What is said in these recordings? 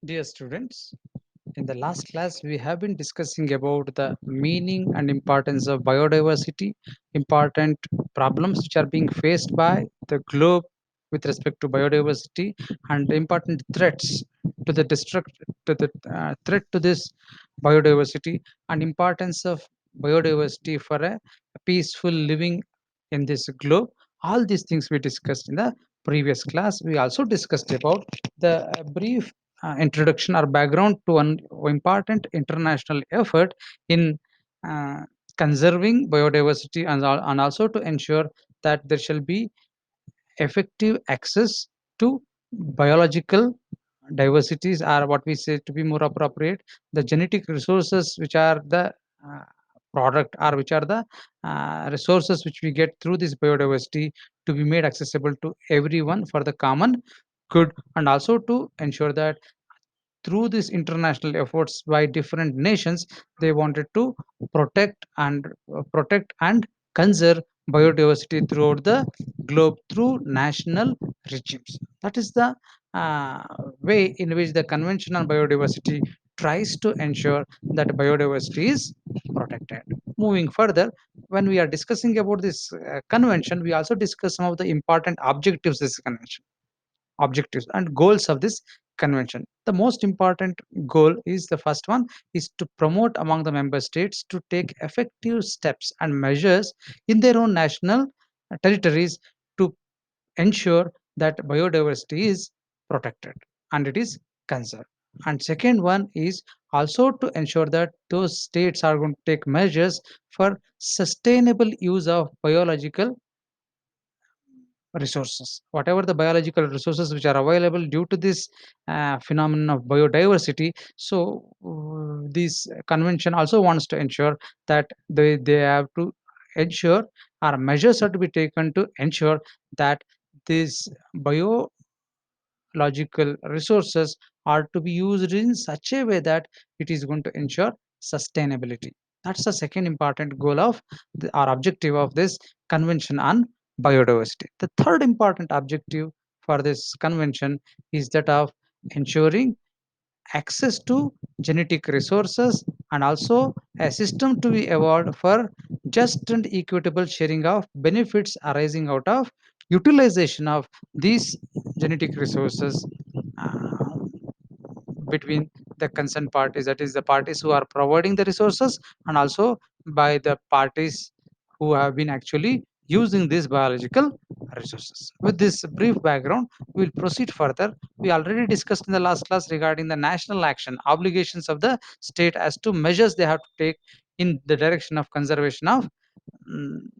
Dear students, in the last class we have been discussing about the meaning and importance of biodiversity, important problems which are being faced by the globe with respect to biodiversity, and important threats to the destruct to the threat to this biodiversity, and importance of biodiversity for a peaceful living in this globe. All these things we discussed in the previous class. We also discussed about the brief introduction or background to one important international effort in uh, conserving biodiversity, and also to ensure that there shall be effective access to biological diversities, are what we say to be more appropriate, the genetic resources which are the uh, product, or which are the resources which we get through this biodiversity, to be made accessible to everyone for the common good, and also to ensure that through these international efforts by different nations, they wanted to protect and conserve biodiversity throughout the globe through national regimes. That is the uh, way in which the convention on biodiversity tries to ensure that biodiversity is protected. Moving further, when we are discussing about this convention, we also discuss some of the important objectives of this convention, objectives and goals of this convention. The most important goal is, the first one is to promote among the member states to take effective steps and measures in their own national territories to ensure that biodiversity is protected and it is conserved. And second one is also to ensure that those states are going to take measures for sustainable use of biological resources, whatever the biological resources which are available due to this phenomenon of biodiversity. So this convention also wants to ensure that they have to ensure, or measures are to be taken to ensure that these biological resources are to be used in such a way that it is going to ensure sustainability. That's the second important goal of our objective of this convention on biodiversity. The third important objective for this convention is that of ensuring access to genetic resources, and also a system to be evolved for just and equitable sharing of benefits arising out of utilization of these genetic resources uh, between the concerned parties, that is the parties who are providing the resources, and also by the parties who have been actually using these biological resources. With this brief background, we will proceed further. We already discussed in the last class regarding the national action obligations of the state as to measures they have to take in the direction of conservation of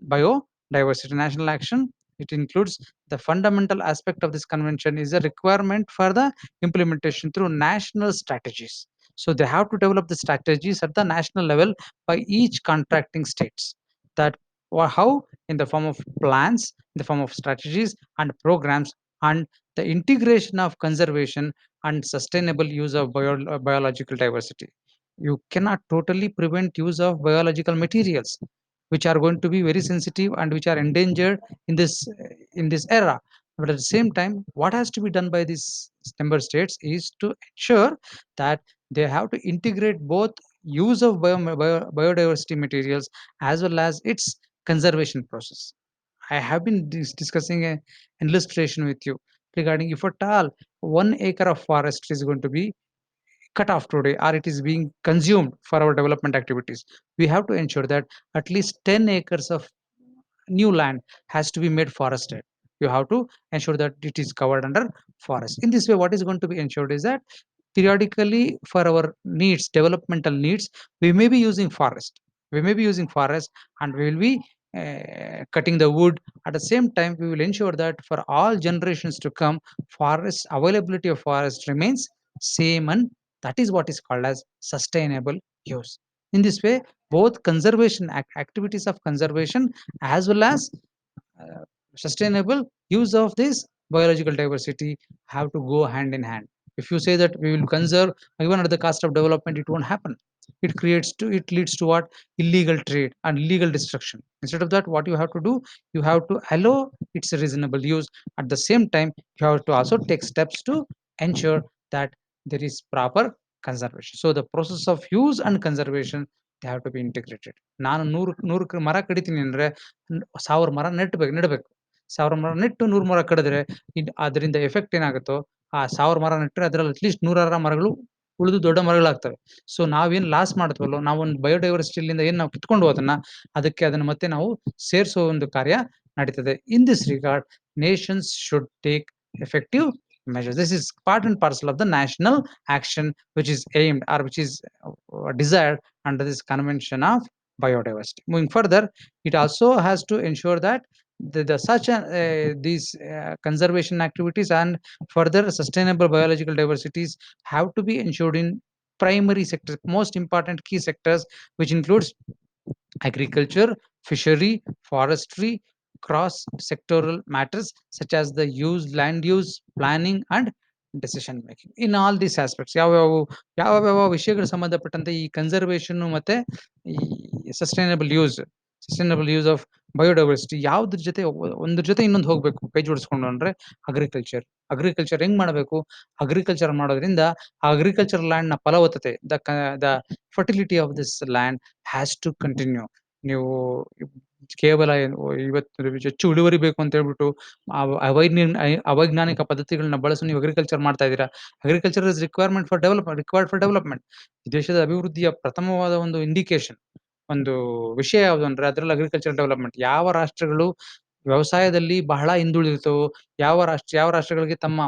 biodiversity. National action, it includes the fundamental aspect of this convention is a requirement for the implementation through national strategies. So they have to develop the strategies at the national level by each contracting states, that or how, in the form of plans, in the form of strategies and programs, and the integration of conservation and sustainable use of biological diversity. You cannot totally prevent use of biological materials which are going to be very sensitive and which are endangered in this era. But at the same time, what has to be done by these member states is to ensure that they have to integrate both use of biodiversity materials as well as its conservation process. I have been discussing an illustration with you regarding, if at all 1 acre of forest is going to be cut off today, or it is being consumed for our development activities, we have to ensure that at least 10 acres of new land has to be made forested. You have to ensure that it is covered under forest. In this way, what is going to be ensured is that periodically, for our needs, developmental needs, we may be using forest. We may be using forest, and we will be cutting the wood. At the same time, we will ensure that for all generations to come, forest availability of forest remains same, and that is what is called as sustainable use. In this way, both conservation activities of conservation as well as uh, sustainable use of this biological diversity have to go hand in hand. If you say that we will conserve even at the cost of development, it won't happen. It leads to what? Illegal trade and illegal destruction. Instead of that, what you have to do, you have to allow its reasonable use. At the same time, you have to also take steps to ensure that there is proper conservation. So the process of use and conservation, they have to be integrated. ನಾನು 100 ಮರ ಕಡಿತೀನಿ ಅಂದ್ರೆ 1000 ಮರ ನೆಡಬೇಕು. 1000 ಮರ ನೆಟ್ಟು 100 ಮರ ಕಡಿದ್ರೆ ಅದರಿಂದ effect ಏನಾಗುತ್ತೋ ಆ 1000 ಮರ ನೆಟ್ಟರೆ ಅದರಲ್ಲಿ ಅಟ್ಲೀಸ್ಟ್ 100 ಮರಗಳು ಉಳಿದು ದೊಡ್ಡ ಮರಗಳಾಗ್ತವೆ. ಸೊ ನಾವೇನ್ ಲಾಸ್ ಮಾಡ್ತೀವಲ್ಲೋ, ನಾವೊಂದು ಬಯೋಡೈವರ್ಸಿಟಿಲಿಂದ ಏನ್ ನಾವು ಕಿತ್ಕೊಂಡು ಹೋದನ್ನ ಅದಕ್ಕೆ ಅದನ್ನ ಮತ್ತೆ ನಾವು ಸೇರಿಸೋ ಒಂದು ಕಾರ್ಯ ನಡೀತದೆ. In this regard nations should take effective measures. This is part and parcel of the national action which is aimed or which is desired under this convention of biodiversity. Moving further, it also has to ensure that these conservation activities and further sustainable biological diversities have to be ensured in primary sectors, most important key sectors, which includes agriculture, fishery, forestry, cross sectoral matters such as the land use, planning, and decision making. In all these aspects ಯಾವ ವಿಷಯಗಳು ಸಂಬಂಧಪಟ್ಟಂತೆ ಈ conservation ಮತ್ತೆ ಈ sustainable use of biodiversity ಯಾವ್ದ್ರ ಜೊತೆ ಒಂದ್ರ ಜೊತೆ ಇನ್ನೊಂದು ಹೋಗ್ಬೇಕು ಕೈ ಜೋಡಿಸ್ಕೊಂಡು ಅಂದ್ರೆ ಅಗ್ರಿಕಲ್ಚರ್ ಹೆಂಗ್ ಮಾಡಬೇಕು? ಅಗ್ರಿಕಲ್ಚರ್ ಮಾಡೋದ್ರಿಂದ ಅಗ್ರಿಕಲ್ಚರ್ ಲ್ಯಾಂಡ್ ನ ಫಲವತ್ತತೆ, the fertility of this land has to continue. ನೀವು ಕೇವಲ ಇವತ್ತು ಹೆಚ್ಚು ಇಳುವರಿ ಬೇಕು ಅಂತ ಹೇಳ್ಬಿಟ್ಟು ಅವೈಜ್ಞಾನಿಕ ಪದ್ಧತಿಗಳನ್ನ ಬಳಸಿ ನೀವು ಅಗ್ರಿಕಲ್ಚರ್ ಮಾಡ್ತಾ ಇದ್ದೀರಾ. Agriculture is required for development. ದೇಶದ ಅಭಿವೃದ್ಧಿಯ ಪ್ರಥಮವಾದ ಒಂದು ಇಂಡಿಕೇಶನ್, ಒಂದು ವಿಷಯ ಯಾವುದು ಅಂದ್ರೆ ಅದರಲ್ಲಿ ಅಗ್ರಿಕಲ್ಚರ್ ಡೆವಲಪ್ಮೆಂಟ್. ಯಾವ ರಾಷ್ಟ್ರಗಳು ವ್ಯವಸಾಯದಲ್ಲಿ ಬಹಳ ಹಿಂದುಳಿದಿರ್ತವೋ, ಯಾವ ರಾಷ್ಟ್ರಗಳಿಗೆ ತಮ್ಮ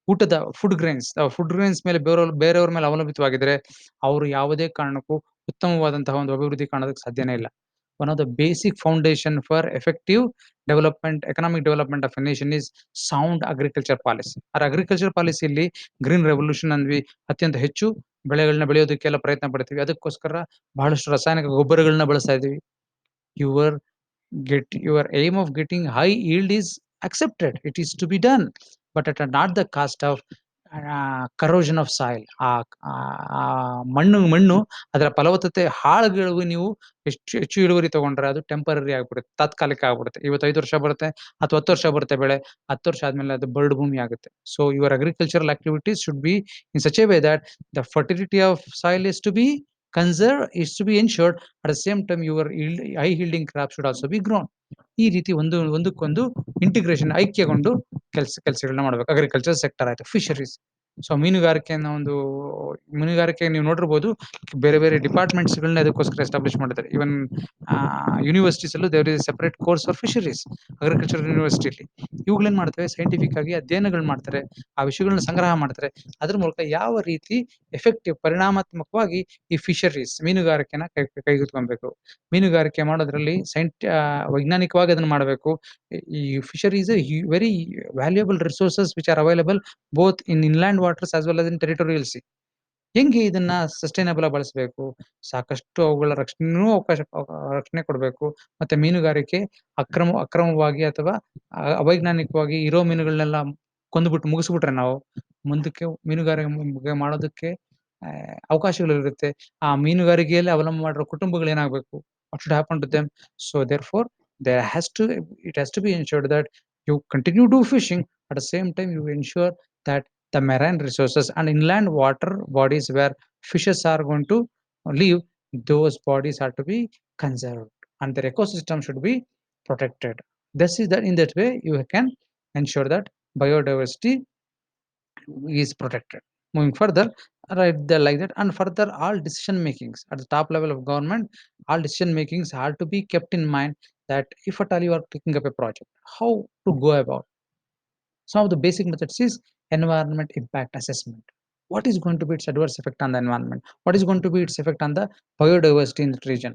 ಊಟದ ಫುಡ್ ಗ್ರೇನ್ಸ್ ಮೇಲೆ ಬೇರೆಯವ್ರ ಮೇಲೆ ಅವಲಂಬಿತವಾಗಿದ್ರೆ ಅವರು ಯಾವುದೇ ಕಾರಣಕ್ಕೂ ಉತ್ತಮವಾದಂತಹ ಒಂದು ಅಭಿವೃದ್ಧಿ ಕಾಣೋದಕ್ಕೆ ಸಾಧ್ಯನೇ ಇಲ್ಲ. One of the basic foundation for effective economic development of a nation is sound agriculture policy. Agriculture ಪಾಲಿಸಿಯಲ್ಲಿ ಗ್ರೀನ್ ರೆವಲ್ಯೂಷನ್ ಅಂದ್ವಿ, ಅತ್ಯಂತ ಹೆಚ್ಚು ಬೆಳೆಗಳನ್ನ ಬೆಳೆಯೋದಕ್ಕೆಲ್ಲ ಪ್ರಯತ್ನ ಪಡ್ತೀವಿ. ಅದಕ್ಕೋಸ್ಕರ ಬಹಳಷ್ಟು ರಾಸಾಯನಿಕ ಗೊಬ್ಬರಗಳನ್ನ ಬಳಸ್ತಾ ಇದೀವಿ. Your aim of getting high yield is accepted, it is to be done, but at not the cost of corrosion of soil. ಮಣ್ಣು ಅದರ ಫಲವತ್ತತೆ ಹಾಳುಗಳು. ನೀವು ಹೆಚ್ಚು ಇಳುವರಿ ತಗೊಂಡ್ರೆ ಅದು ಟೆಂಪರರಿ ಆಗ್ಬಿಡುತ್ತೆ, ತಾತ್ಕಾಲಿಕ ಆಗ್ಬಿಡುತ್ತೆ. ಇವತ್ತು 5 ವರ್ಷ ಬರುತ್ತೆ ಅಥವಾ 10 ವರ್ಷ ಬರುತ್ತೆ ಬೆಳೆ, 10 ವರ್ಷ ಆದ್ಮೇಲೆ ಅದು ಬರಡು ಭೂಮಿ ಆಗುತ್ತೆ. So your agricultural activities should be in such A way that the fertility of soil is to be conserved, is to be ensured. At the same time, your high yielding crops should also be grown. ಈ ರೀತಿ ಒಂದಕ್ಕೊಂದು integration, ಐಕ್ಯಗೊಂಡು ಕೆಲಸಗಳನ್ನ ಮಾಡ್ಬೇಕು. Agriculture sector ಆಯ್ತು. Fisheries, so ಮೀನುಗಾರಿಕೆ ನೀವು ನೋಡಿರ್ಬೋದು, ಬೇರೆ ಬೇರೆ ಡಿಪಾರ್ಟ್ಮೆಂಟ್ಸ್ ಗಳನ್ನ ಅದಕ್ಕೋಸ್ಕರ ಎಸ್ಟಾಬ್ಲಿಷ್ ಮಾಡಿದ್ದಾರೆ. ಇವನ್ ಯೂನಿವರ್ಸಿಟೀಸ್ ಅಲ್ಲೂ there is separate course for fisheries. Agriculture ಯೂನಿವರ್ಸಿಟಿಲಿ ಇವುಗಳೇನ್ ಮಾಡ್ತವೆ, ಸೈಂಟಿಫಿಕ್ ಆಗಿ ಅಧ್ಯಯನಗಳು ಮಾಡ್ತಾರೆ, ಆ ವಿಷಯಗಳನ್ನ ಸಂಗ್ರಹ ಮಾಡ್ತಾರೆ. ಅದ್ರ ಮೂಲಕ ಯಾವ ರೀತಿ ಪರಿಣಾಮಾತ್ಮಕವಾಗಿ ಈ ಫಿಶರೀಸ್, ಮೀನುಗಾರಿಕೆನ ಕೈಗೆತ್ತಿಕೊಳ್ಬೇಕು. ಮೀನುಗಾರಿಕೆ ಮಾಡೋದ್ರಲ್ಲಿ ವೈಜ್ಞಾನಿಕವಾಗಿ ಅದನ್ನ ಮಾಡಬೇಕು. ಈ fisheries very valuable resources which are available both in inland waters as well as in territorial sea. ಹೆಂಗೆ ಇದನ್ನ ಸಸ್ಟೈನಬಲ್ ಆಗಿ ಬಳಸಬೇಕು? ಸಾಕಷ್ಟು ಅವುಗಳ ರಕ್ಷಣೆ ಕೊಡಬೇಕು. ಮತ್ತೆ ಮೀನುಗಾರಿಕೆ ಅಕ್ರಮವಾಗಿ ಅಥವಾ ಅವೈಜ್ಞಾನಿಕವಾಗಿ ಇರೋ ಮೀನುಗಳನ್ನೆಲ್ಲ ಕೊಂದುಬಿಟ್ಟು ಮುಗಿಸ್ಬಿಟ್ರೆ ನಾವು ಮುಂದಕ್ಕೆ ಮೀನುಗಾರಿಕೆ ಮಾಡೋದಕ್ಕೆ ಅವಕಾಶಗಳಿರುತ್ತೆ. ಆ ಮೀನುಗಾರಿಕೆಯಲ್ಲಿ ಅವಲಂಬ ಮಾಡಿರೋ ಕುಟುಂಬಗಳು ಏನಾಗಬೇಕು? What should happen to them? So therefore it has to be ensured that you continue to fishing, at the same time you ensure that the marine resources and inland water bodies where fishes are going to live, those bodies are to be conserved and their ecosystem should be protected. In that way you can ensure that biodiversity is protected. Moving further, right there like that, and further all decision makings at the top level of government, all decision makings are to be kept in mind that if at all you are taking up a project, how to go about. Some of the basic methods is environment impact assessment. What is going to be its adverse effect on the environment? What is going to be its effect on the biodiversity in the region?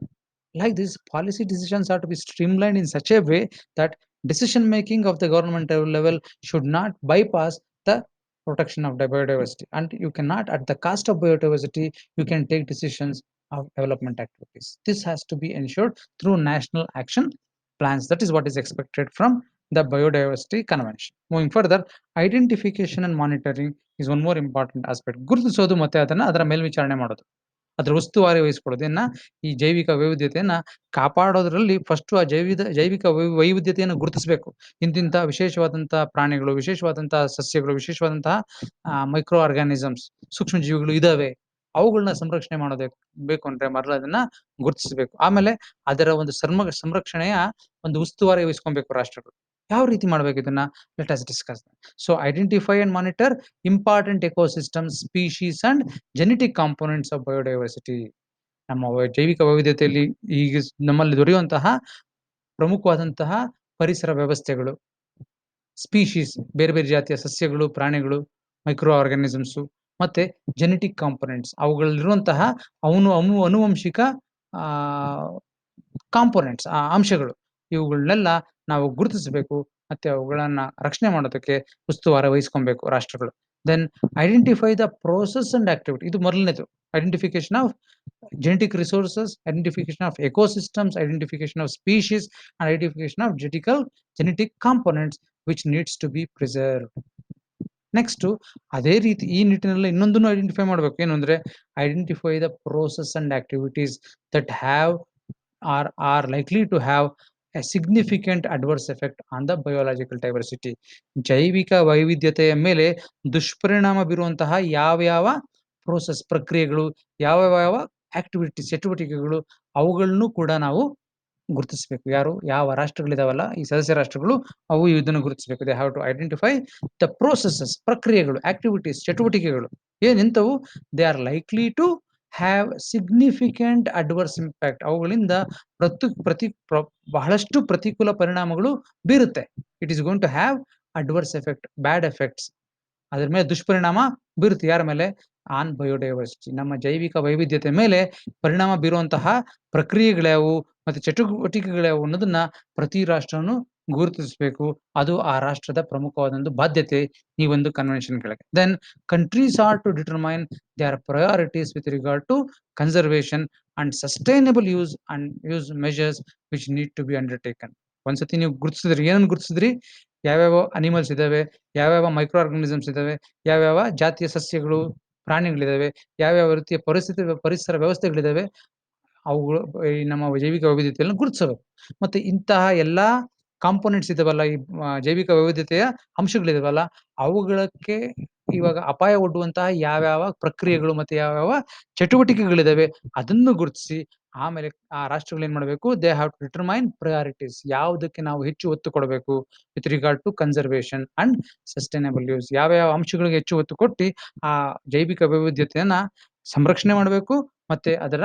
Like this, policy decisions are to be streamlined in such a way that decision making of the government level should not bypass the protection of the biodiversity. And you cannot, at the cost of biodiversity, you can take decisions of development activities. This has to be ensured through national action plans. That is what is expected from the biodiversity convention. Moving further, identification and monitoring is one more important aspect. ಗುರುತಿಸೋದು ಮತ್ತೆ ಅದನ್ನ ಅದರ ಮೇಲ್ವಿಚಾರಣೆ ಮಾಡೋದು. ಅದ್ರ ಉಸ್ತುವಾರಿ ವಹಿಸ್ಕೊಳ್ಳೋದನ್ನ ಈ ಜೈವಿಕ ವೈವಿಧ್ಯತೆಯನ್ನ ಕಾಪಾಡೋದ್ರಲ್ಲಿ ಫಸ್ಟು ಆ ಜೈವಿಕ ವೈವಿಧ್ಯತೆಯನ್ನು ಗುರುತಿಸಬೇಕು. ಇಂತಿಂಥ ವಿಶೇಷವಾದಂತಹ ಪ್ರಾಣಿಗಳು, ವಿಶೇಷವಾದಂತಹ ಸಸ್ಯಗಳು, ವಿಶೇಷವಾದಂತಹ ಮೈಕ್ರೋ ಆರ್ಗಾನಿಸಮ್ಸ್, ಸೂಕ್ಷ್ಮ ಜೀವಿಗಳು ಇದಾವೆ. ಅವುಗಳನ್ನ ಸಂರಕ್ಷಣೆ ಮಾಡೋದಕ್ಕೆ ಬೇಕು ಅಂದ್ರೆ ಮೊದಲು ಅದನ್ನ ಗುರುತಿಸಬೇಕು. ಆಮೇಲೆ ಅದರ ಒಂದು ಸಂರಕ್ಷಣೆಯ ಒಂದು ಉಸ್ತುವಾರಿ ವಹಿಸ್ಕೊಬೇಕು ರಾಷ್ಟ್ರಗಳು. ಯಾವ ರೀತಿ ಮಾಡ್ಬೇಕು ಇದನ್ನ? Let us discuss. So identify and monitor important ecosystems, species and genetic components of biodiversity. ನಮ್ಮ ಜೈವಿಕ ವೈವಿಧ್ಯತೆಯಲ್ಲಿ ಈಗ ನಮ್ಮಲ್ಲಿ ದೊರೆಯುವಂತಹ ಪ್ರಮುಖವಾದಂತಹ ಪರಿಸರ ವ್ಯವಸ್ಥೆಗಳು, ಸ್ಪೀಶೀಸ್ ಬೇರೆ ಬೇರೆ ಜಾತಿಯ ಸಸ್ಯಗಳು, ಪ್ರಾಣಿಗಳು, ಮೈಕ್ರೋ ಆರ್ಗಾನಿಸಮ್ಸು, ಮತ್ತೆ ಜೆನೆಟಿಕ್ ಕಾಂಪೊನೆಂಟ್ಸ್ ಅವುಗಳಲ್ಲಿರುವಂತಹ ಅನುವಂಶಿಕ ಆ ಕಾಂಪೊನೆಂಟ್ಸ್ ಅಂಶಗಳು, ಇವುಗಳನ್ನೆಲ್ಲ ನಾವು ಗುರುತಿಸಬೇಕು. ಮತ್ತೆ ಅವುಗಳನ್ನ ರಕ್ಷಣೆ ಮಾಡೋದಕ್ಕೆ ಉಸ್ತುವಾರಿ ವಹಿಸ್ಕೊಬೇಕು ರಾಷ್ಟ್ರಗಳು. Then identify the process and activity. ಇದು ಮೊದಲನೇದು. Identification of genetic resources, identification of ecosystems, identification of species, and identification of genetic components which needs to be preserved. Next ಅದೇ ರೀತಿ ಈ ನಿಟ್ಟಿನಲ್ಲಿ ಇನ್ನೊಂದನ್ನು ಐಡೆಂಟಿಫೈ ಮಾಡಬೇಕು. ಏನು ಅಂದ್ರೆ identify the process and activities that have are likely to have a significant adverse effect on the biological diversity. ಜೈವಿಕ ವೈವಿಧ್ಯತೆಯ ಮೇಲೆ ದುಷ್ಪರಿಣಾಮ ಬೀರುವಂತಹ ಯಾವ ಪ್ರೋಸೆಸ್ ಪ್ರಕ್ರಿಯೆಗಳು, ಯಾವ ಆಕ್ಟಿವಿಟೀಸ್ ಚಟುವಟಿಕೆಗಳು, ಅವುಗಳನ್ನು ಕೂಡ ನಾವು ಗುರುತಿಸಬೇಕು. ಯಾರು? ಯಾವ ರಾಷ್ಟ್ರಗಳಿದಾವಲ್ಲ ಈ ಸದಸ್ಯ ರಾಷ್ಟ್ರಗಳು, ಅವು ಇದನ್ನು ಗುರುತಿಸಬೇಕು. They have to identify the processes, ಪ್ರಕ್ರಿಯೆಗಳು, ಆಕ್ಟಿವಿಟೀಸ್, ಚಟುವಟಿಕೆಗಳು ಏನಿಂತವು they are likely to have significant adverse impact. ಅವುಗಳಿಂದ ಬಹಳಷ್ಟು ಪ್ರತಿಕೂಲ ಪರಿಣಾಮಗಳು ಬೀರುತ್ತೆ. It is going to have adverse effect, bad effects. ಅದ್ರ ಮೇಲೆ ದುಷ್ಪರಿಣಾಮ ಬೀರುತ್ತೆ. ಯಾರ ಮೇಲೆ? ಆನ್ ಬಯೋಡೈವರ್ಸಿಟಿ, ನಮ್ಮ ಜೈವಿಕ ವೈವಿಧ್ಯತೆ ಮೇಲೆ ಪರಿಣಾಮ ಬೀರುವಂತಹ ಪ್ರಕ್ರಿಯೆಗಳ್ಯಾವು ಮತ್ತೆ ಚಟುವಟಿಕೆಗಳ್ಯಾವು ಅನ್ನೋದನ್ನ ಪ್ರತಿ ರಾಷ್ಟ್ರನು ಗುರುತಿಸಬೇಕು. ಅದು ಆ ರಾಷ್ಟ್ರದ ಪ್ರಮುಖವಾದ ಬಾಧ್ಯತೆ ಈ ಒಂದು ಕನ್ವೆನ್ಷನ್ ಕೆಳಗೆ. Then countries are to determine their priorities with regard to conservation and sustainable use measures which need to be undertaken. ಒಂದ್ಸತಿ ನೀವು ಗುರುತಿಸಿದ್ರಿ, ಏನನ್ನು ಗುರುತಿಸಿದ್ರಿ? ಯಾವ್ಯಾವ ಅನಿಮಲ್ಸ್ ಇದಾವೆ, ಯಾವ್ಯಾವ ಮೈಕ್ರೋ ಆರ್ಗನಿಸಮ್ಸ್ ಇದಾವೆ, ಯಾವ್ಯಾವ ಜಾತಿಯ ಸಸ್ಯಗಳು, ಪ್ರಾಣಿಗಳಿದಾವೆ, ಯಾವ್ಯಾವ ರೀತಿಯ ಪರಿಸರ ವ್ಯವಸ್ಥೆಗಳಿದಾವೆ, ಅವುಗಳು ಈ ನಮ್ಮ ಜೈವಿಕ ವೈವಿಧ್ಯತೆಯನ್ನು ಗುರುತಿಸಬೇಕು. ಮತ್ತೆ ಇಂತಹ ಎಲ್ಲಾ ಕಾಂಪೋನೆಂಟ್ಸ್ ಇದಾವಲ್ಲ, ಈ ಜೈವಿಕ ವೈವಿಧ್ಯತೆಯ ಅಂಶಗಳಿದಾವಲ್ಲ, ಅವುಗಳಕ್ಕೆ ಇವಾಗ ಅಪಾಯ ಒಡ್ಡುವಂತಹ ಯಾವ್ಯಾವ ಪ್ರಕ್ರಿಯೆಗಳು ಮತ್ತೆ ಯಾವ್ಯಾವ ಚಟುವಟಿಕೆಗಳಿದಾವೆ ಅದನ್ನು ಗುರುತಿಸಿ ಆಮೇಲೆ ಆ ರಾಷ್ಟ್ರಗಳು ಏನ್ ಮಾಡಬೇಕು? They have to determine priorities. ಯಾವುದಕ್ಕೆ ನಾವು ಹೆಚ್ಚು ಒತ್ತು ಕೊಡಬೇಕು with regard to conservation and sustainable use. ಯಾವ್ಯಾವ ಅಂಶಗಳಿಗೆ ಹೆಚ್ಚು ಒತ್ತು ಕೊಟ್ಟು ಆ ಜೈವಿಕ ವೈವಿಧ್ಯತೆಯನ್ನ ಸಂರಕ್ಷಣೆ ಮಾಡಬೇಕು ಮತ್ತೆ ಅದರ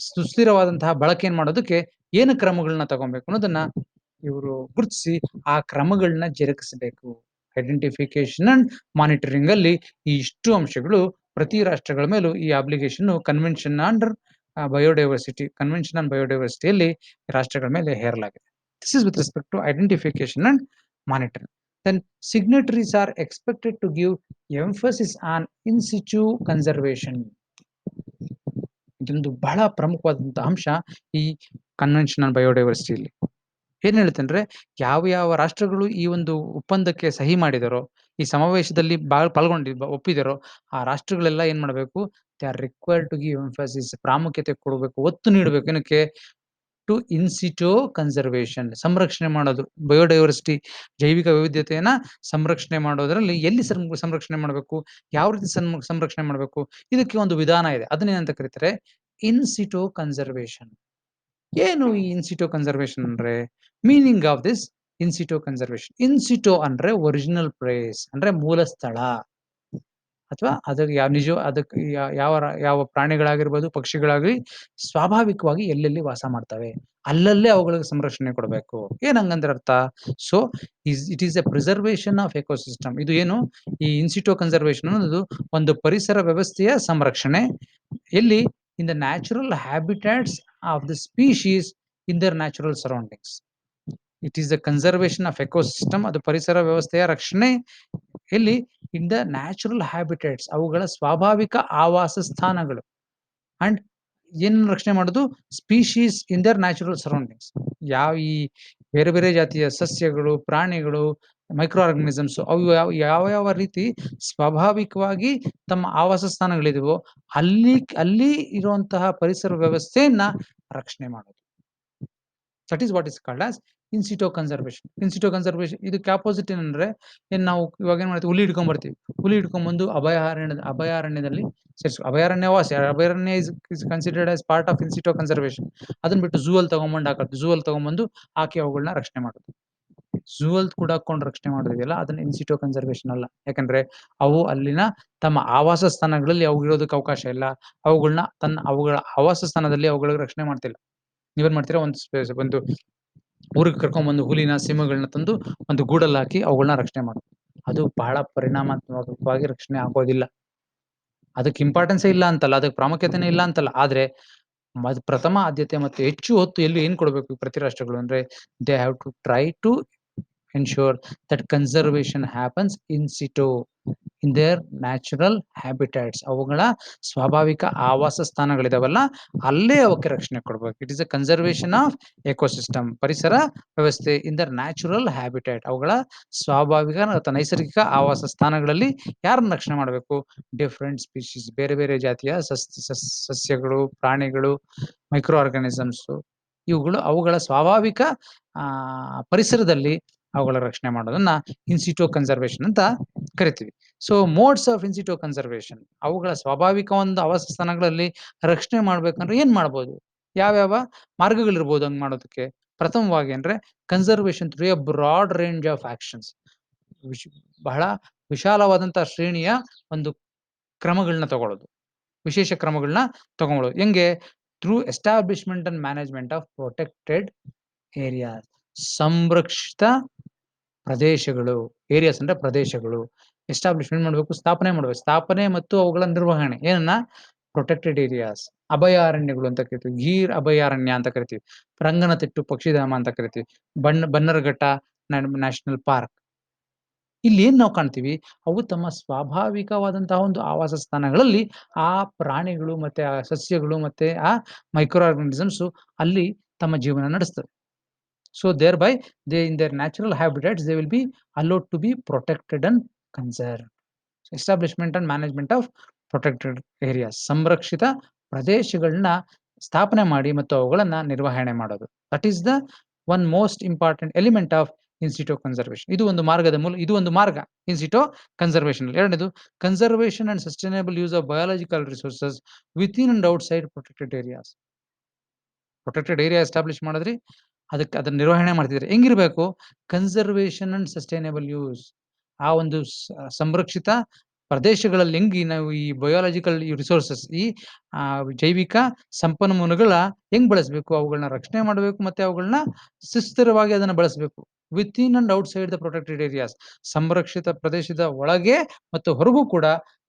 ಸುಸ್ಥಿರವಾದಂತಹ ಬಳಕೆಯನ್ನು ಮಾಡೋದಕ್ಕೆ ಏನು ಕ್ರಮಗಳನ್ನ ತಗೊಬೇಕು ಅನ್ನೋದನ್ನ ಇವರು ಗುರುತಿಸಿ ಆ ಕ್ರಮಗಳನ್ನ ಜರುಗಿಸಬೇಕು. ಐಡೆಂಟಿಫಿಕೇಶನ್ ಅಂಡ್ ಮಾನಿಟರಿಂಗ್ ಅಲ್ಲಿ ಈ ಇಷ್ಟು ಅಂಶಗಳು ಪ್ರತಿ ರಾಷ್ಟ್ರಗಳ ಮೇಲೂ ಈ obligation convention under convention on ಬಯೋಡೈವರ್ಸಿಟಿಯಲ್ಲಿ ರಾಷ್ಟ್ರಗಳ ಮೇಲೆ ಹೇರಲಾಗಿದೆ. This is with respect to identification and monitoring. Then signatories are expected to give emphasis on in situ conservation. ಇದೊಂದು ಬಹಳ ಪ್ರಮುಖವಾದಂತಹ ಅಂಶ ಈ ಕನ್ವೆನ್ಷನ್ ಆನ್ ಬಯೋಡೈವರ್ಸಿಟಿಯಲ್ಲಿ. ಏನ್ ಹೇಳುತ್ತಂದ್ರೆ ಯಾವ ರಾಷ್ಟ್ರಗಳು ಈ ಒಂದು ಒಪ್ಪಂದಕ್ಕೆ ಸಹಿ ಮಾಡಿದರೋ, ಈ ಸಮಾವೇಶದಲ್ಲಿ ಒಪ್ಪಿದರೋ, ಆ ರಾಷ್ಟ್ರಗಳೆಲ್ಲ ಏನ್ ಮಾಡಬೇಕು? They are required to give emphasis, ಪ್ರಾಮುಖ್ಯತೆ ಕೊಡಬೇಕು, ಒತ್ತು ನೀಡಬೇಕು. ಏನಕ್ಕೆ? ಟು ಇನ್ಸಿಟೋ ಕನ್ಸರ್ವೇಷನ್, ಸಂರಕ್ಷಣೆ ಮಾಡೋದು. ಬಯೋಡೈವರ್ಸಿಟಿ ಜೈವಿಕ ವೈವಿಧ್ಯತೆಯನ್ನ ಸಂರಕ್ಷಣೆ ಮಾಡೋದ್ರಲ್ಲಿ ಎಲ್ಲಿ ಸಂರಕ್ಷಣೆ ಮಾಡಬೇಕು, ಯಾವ ರೀತಿ ಸಂರಕ್ಷಣೆ ಮಾಡಬೇಕು, ಇದಕ್ಕೆ ಒಂದು ವಿಧಾನ ಇದೆ. ಅದನ್ನೇನಂತ ಕರೀತಾರೆ? In situ conservation. ಏನು ಈ ಇನ್ಸಿಟೋ ಕನ್ಸರ್ವೇಷನ್ ಅಂದ್ರೆ? Meaning of this in situ conservation. In situ ಅಂದ್ರೆ ಒರಿಜಿನಲ್ ಪ್ಲೇಸ್, ಅಂದ್ರೆ ಮೂಲ ಸ್ಥಳ, ಅಥವಾ ಅದಕ್ಕೆ ಅದಕ್ಕೆ ಯಾವ ಪ್ರಾಣಿಗಳಾಗಿರ್ಬೋದು, ಪಕ್ಷಿಗಳಾಗ್ಲಿ ಸ್ವಾಭಾವಿಕವಾಗಿ ಎಲ್ಲೆಲ್ಲಿ ವಾಸ ಮಾಡ್ತವೆ ಅಲ್ಲಲ್ಲೇ ಅವುಗಳಿಗೆ ಸಂರಕ್ಷಣೆ ಕೊಡಬೇಕು. ಏನ್ ಹಂಗಂದ್ರೆ ಅರ್ಥ? So it is A preservation of ecosystem. ಇದು ಏನು? ಈ ಇನ್ಸಿಟೋ ಕನ್ಸರ್ವೇಷನ್ ಅನ್ನೋದು ಒಂದು ಪರಿಸರ ವ್ಯವಸ್ಥೆಯ ಸಂರಕ್ಷಣೆ. ಎಲ್ಲಿ? In the natural habitats of the species in their natural surroundings. It is the conservation of ecosystem. ಅದು ಪರಿಸರ ವ್ಯವಸ್ಥೆಯ ರಕ್ಷಣೆ. ಎಲ್ಲಿ? ಇನ್ ದ ನ್ಯಾಚುರಲ್ ಹ್ಯಾಬಿಟೇಟ್ಸ್, ಅವುಗಳ ಸ್ವಾಭಾವಿಕ ಆವಾಸ ಸ್ಥಾನಗಳು. ಅಂಡ್ ಏನ್ ರಕ್ಷಣೆ ಮಾಡೋದು? Species in their natural surroundings. ಈ ಬೇರೆ ಬೇರೆ ಜಾತಿಯ ಸಸ್ಯಗಳು, ಪ್ರಾಣಿಗಳು, ಮೈಕ್ರೋ ಆರ್ಗಾನಿಸಮ್ಸ್ ಅವು ಯಾವ ರೀತಿ ಸ್ವಾಭಾವಿಕವಾಗಿ ತಮ್ಮ ಆವಾಸ ಸ್ಥಾನಗಳಿದವೋ ಅಲ್ಲಿ ಅಲ್ಲಿ ಇರುವಂತಹ ಪರಿಸರ ವ್ಯವಸ್ಥೆಯನ್ನ ರಕ್ಷಣೆ ಮಾಡೋದು. That is what is called as in situ conservation. In situ conservation ಇದಕ್ಕೆ ಆಪೋಸಿಟ್ ಏನಂದ್ರೆ ನಾವು ಇವಾಗ ಏನ್ ಮಾಡ್ತೀವಿ, ಹುಲಿ ಹಿಡ್ಕೊಂಡ್ ಬರ್ತೀವಿ. ಹುಲಿ ಹಿಡ್ಕೊಂಡ್ ಬಂದು ಅಭಯಾರಣ್ಯದಲ್ಲಿ ಸೇರಿಸಿ ಅಭಯಾರಣ್ಯವಾಸಿ ಅಭಯಾರಣ್ಯ is considered as part of in situ conservation. ಅದನ್ನ ಬಿಟ್ಟು ಝೂ ಅಲ್ಲಿ ತಗೊಂಡ್ಬಂದು ಹಾಕೋದು, ಝೂ ಅಲ್ಲಿ ತಗೊಂಡ್ಬಂದು ಹಾಕಿ ಅವುಗಳನ್ನ ರಕ್ಷಣೆ ಮಾಡೋದು. ಝೂ ಅಲ್ಲಿ ಕೂಡ ಹಾಕೊಂಡು ರಕ್ಷಣೆ ಮಾಡೋದಿದೆಯಲ್ಲ ಅದನ್ನ ಇನ್ಸಿಟೋ ಕನ್ಸರ್ವೇಷನ್ ಅಲ್ಲ. ಯಾಕಂದ್ರೆ ಅವು ಅಲ್ಲಿನ ತಮ್ಮ ಆವಾಸ ಸ್ಥಾನಗಳಲ್ಲಿ ಅವು ಇರೋದಕ್ಕೆ ಅವಕಾಶ ಇಲ್ಲ. ಅವುಗಳ ಆವಾಸ ಸ್ಥಾನದಲ್ಲಿ ಅವುಗಳಿಗೆ ರಕ್ಷಣೆ ಮಾಡ್ತಿಲ್ಲ. ನೀವೇನ್ ಮಾಡ್ತೀರಾ, ಒಂದು ಊರಿಗೆ ಕರ್ಕೊಂಡ್ಬಂದು ಹುಲಿನ ಸಿಂಹಗಳನ್ನ ತಂದು ಒಂದು ಗೂಡಲ್ಲಿ ಹಾಕಿ ಅವುಗಳನ್ನ ರಕ್ಷಣೆ ಮಾಡೋದು. ಅದು ಬಹಳ ಪರಿಣಾಮಾತ್ಮಕವಾಗಿ ರಕ್ಷಣೆ ಆಗೋದಿಲ್ಲ. ಅದಕ್ಕೆ ಇಂಪಾರ್ಟೆನ್ಸೇ ಇಲ್ಲ ಅಂತಲ್ಲ, ಅದಕ್ಕೆ ಪ್ರಾಮುಖ್ಯತೆನೇ ಇಲ್ಲ ಅಂತಲ್ಲ. ಆದ್ರೆ ಪ್ರಥಮ ಆದ್ಯತೆ ಮತ್ತು ಹೆಚ್ಚು ಹೊತ್ತು ಎಲ್ಲಿ ಏನ್ ಕೊಡಬೇಕು ಪ್ರತಿ ರಾಷ್ಟ್ರಗಳು ಅಂದ್ರೆ, they have to try to ensure that conservation happens in situ in their natural habitats. ಅವುಗಳ ಸ್ವಾಭಾವಿಕ ಆವಾಸ ಸ್ಥಾನಗಳಿದಾವಲ್ಲ ಅಲ್ಲೇ ಅವಕ್ಕೆ ರಕ್ಷಣೆ ಕೊಡ್ಬೇಕು. It is a conservation of ecosystem, ಪರಿಸರ ವ್ಯವಸ್ಥೆ ಇನ್ ದರ್ ನ್ಯಾಚುರಲ್ ಹ್ಯಾಬಿಟ್ಯಾಟ್. ಅವುಗಳ ಸ್ವಾಭಾವಿಕ ಅಥವಾ ನೈಸರ್ಗಿಕ ಆವಾಸ ಸ್ಥಾನಗಳಲ್ಲಿ ಯಾರನ್ನ ರಕ್ಷಣೆ ಮಾಡಬೇಕು, ಡಿಫ್ರೆಂಟ್ ಸ್ಪೀಶೀಸ್, ಬೇರೆ ಬೇರೆ ಜಾತಿಯ ಸಸ್ಯಗಳು, ಪ್ರಾಣಿಗಳು, ಮೈಕ್ರೋ ಆರ್ಗಾನಿಸಮ್ಸ್, ಇವುಗಳು ಅವುಗಳ ಸ್ವಾಭಾವಿಕ ಪರಿಸರದಲ್ಲಿ ಅವುಗಳ ರಕ್ಷಣೆ ಮಾಡೋದನ್ನ ಇನ್ಸಿಟೋ ಕನ್ಸರ್ವೇಷನ್ ಅಂತ ಕರಿತೀವಿ. So modes of in situ conservation, ಅವುಗಳ ಸ್ವಾಭಾವಿಕ ಒಂದು ಆವಾಸ ಸ್ಥಾನಗಳಲ್ಲಿ ರಕ್ಷಣೆ ಮಾಡ್ಬೇಕಂದ್ರೆ ಏನ್ ಮಾಡ್ಬೋದು, ಯಾವ್ಯಾವ ಮಾರ್ಗಗಳಿರ್ಬೋದು ಹಂಗ್ ಮಾಡೋದಕ್ಕೆ. ಪ್ರಥಮವಾಗಿ ಅಂದ್ರೆ conservation through a broad range of actions. ಬಹಳ ವಿಶಾಲವಾದಂತಹ ಶ್ರೇಣಿಯ ಒಂದು ಕ್ರಮಗಳನ್ನ ತಗೊಳ್ಳೋದು, ವಿಶೇಷ ಕ್ರಮಗಳನ್ನ ತಗೊಳ್ಳೋದು. ಹೆಂಗೆ, through establishment and management of protected areas. ಸಂರಕ್ಷಿತ ಪ್ರದೇಶಗಳು, ಏರಿಯಾಸ್ ಅಂದ್ರೆ ಪ್ರದೇಶಗಳು. ಎಸ್ಟಾಬ್ಲಿಷ್ಮೆಂಟ್ ಮಾಡಬೇಕು, ಸ್ಥಾಪನೆ ಮಾಡಬೇಕು. ಸ್ಥಾಪನೆ ಮತ್ತು ಅವುಗಳ ನಿರ್ವಹಣೆ ಏನನ್ನ, ಪ್ರೊಟೆಕ್ಟೆಡ್ ಏರಿಯಾಸ್, ಅಭಯಾರಣ್ಯಗಳು ಅಂತ ಕರಿತೀವಿ. ಗೀರ್ ಅಭಯಾರಣ್ಯ ಅಂತ ಕರಿತೀವಿ, ರಂಗನತಿಟ್ಟು ಪಕ್ಷಿಧಾಮ ಅಂತ ಕರಿತೀವಿ, ಬನ್ನರಘಟ್ಟ ನ್ಯಾಷನಲ್ ಪಾರ್ಕ್. ಇಲ್ಲಿ ಏನ್ ನಾವು ಕಾಣ್ತೀವಿ, ಅವು ತಮ್ಮ ಸ್ವಾಭಾವಿಕವಾದಂತಹ ಒಂದು ಆವಾಸ ಸ್ಥಾನಗಳಲ್ಲಿ ಆ ಪ್ರಾಣಿಗಳು ಮತ್ತೆ ಆ ಸಸ್ಯಗಳು ಮತ್ತೆ ಆ ಮೈಕ್ರೋ ಆರ್ಗಾನಿಸಮ್ಸ್ ಅಲ್ಲಿ ತಮ್ಮ ಜೀವನ ನಡೆಸ್ತವೆ. So thereby they in their natural habitats they will be allowed to be protected and conserve. Establishment and management of protected areas, ಸಂರಕ್ಷಿತ ಪ್ರದೇಶಗಳನ್ನ ಸ್ಥಾಪನೆ ಮಾಡಿ ಮತ್ತು ಅವುಗಳನ್ನ ನಿರ್ವಹಣೆ ಮಾಡೋದು. That is the one most important element of in situ conservation. ಇದು ಒಂದು ಇದು ಒಂದು ಮಾರ್ಗ ಇನ್ಸಿಟೋ ಕನ್ಸರ್ವೇಷನ್. ಎರಡನೇದು, conservation and sustainable use of biological resources within and outside protected areas. Protected area establish ಮಾಡಿದ್ರಿ, ಅದಕ್ಕೆ ಅದನ್ನ ನಿರ್ವಹಣೆ ಮಾಡ್ತಿದ್ರೆ ಹೆಂಗಿರ್ಬೇಕು, ಕನ್ಸರ್ವೇಷನ್ ಅಂಡ್ ಸಸ್ಟೈನಬಲ್ ಯೂಸ್. ಆ ಒಂದು ಸಂರಕ್ಷಿತ ಪ್ರದೇಶಗಳಲ್ಲಿ ಹೆಂಗಿ ನಾವು ಈ ಬಯೋಲಾಜಿಕಲ್ ರಿಸೋರ್ಸಸ್, ಈ ಜೈವಿಕ ಸಂಪನ್ಮೂಲಗಳ ಹೆಂಗ್ ಬಳಸಬೇಕು, ಅವುಗಳನ್ನ ರಕ್ಷಣೆ ಮಾಡಬೇಕು ಮತ್ತೆ ಅವುಗಳನ್ನ ಸುಸ್ಥಿರವಾಗಿ ಅದನ್ನ ಬಳಸಬೇಕು. Within and outside the protected areas, ಸಂರಕ್ಷಿತ ಪ್ರದೇಶದ ಒಳಗೆ ಮತ್ತು ಹೊರಗೂ ಕೂಡ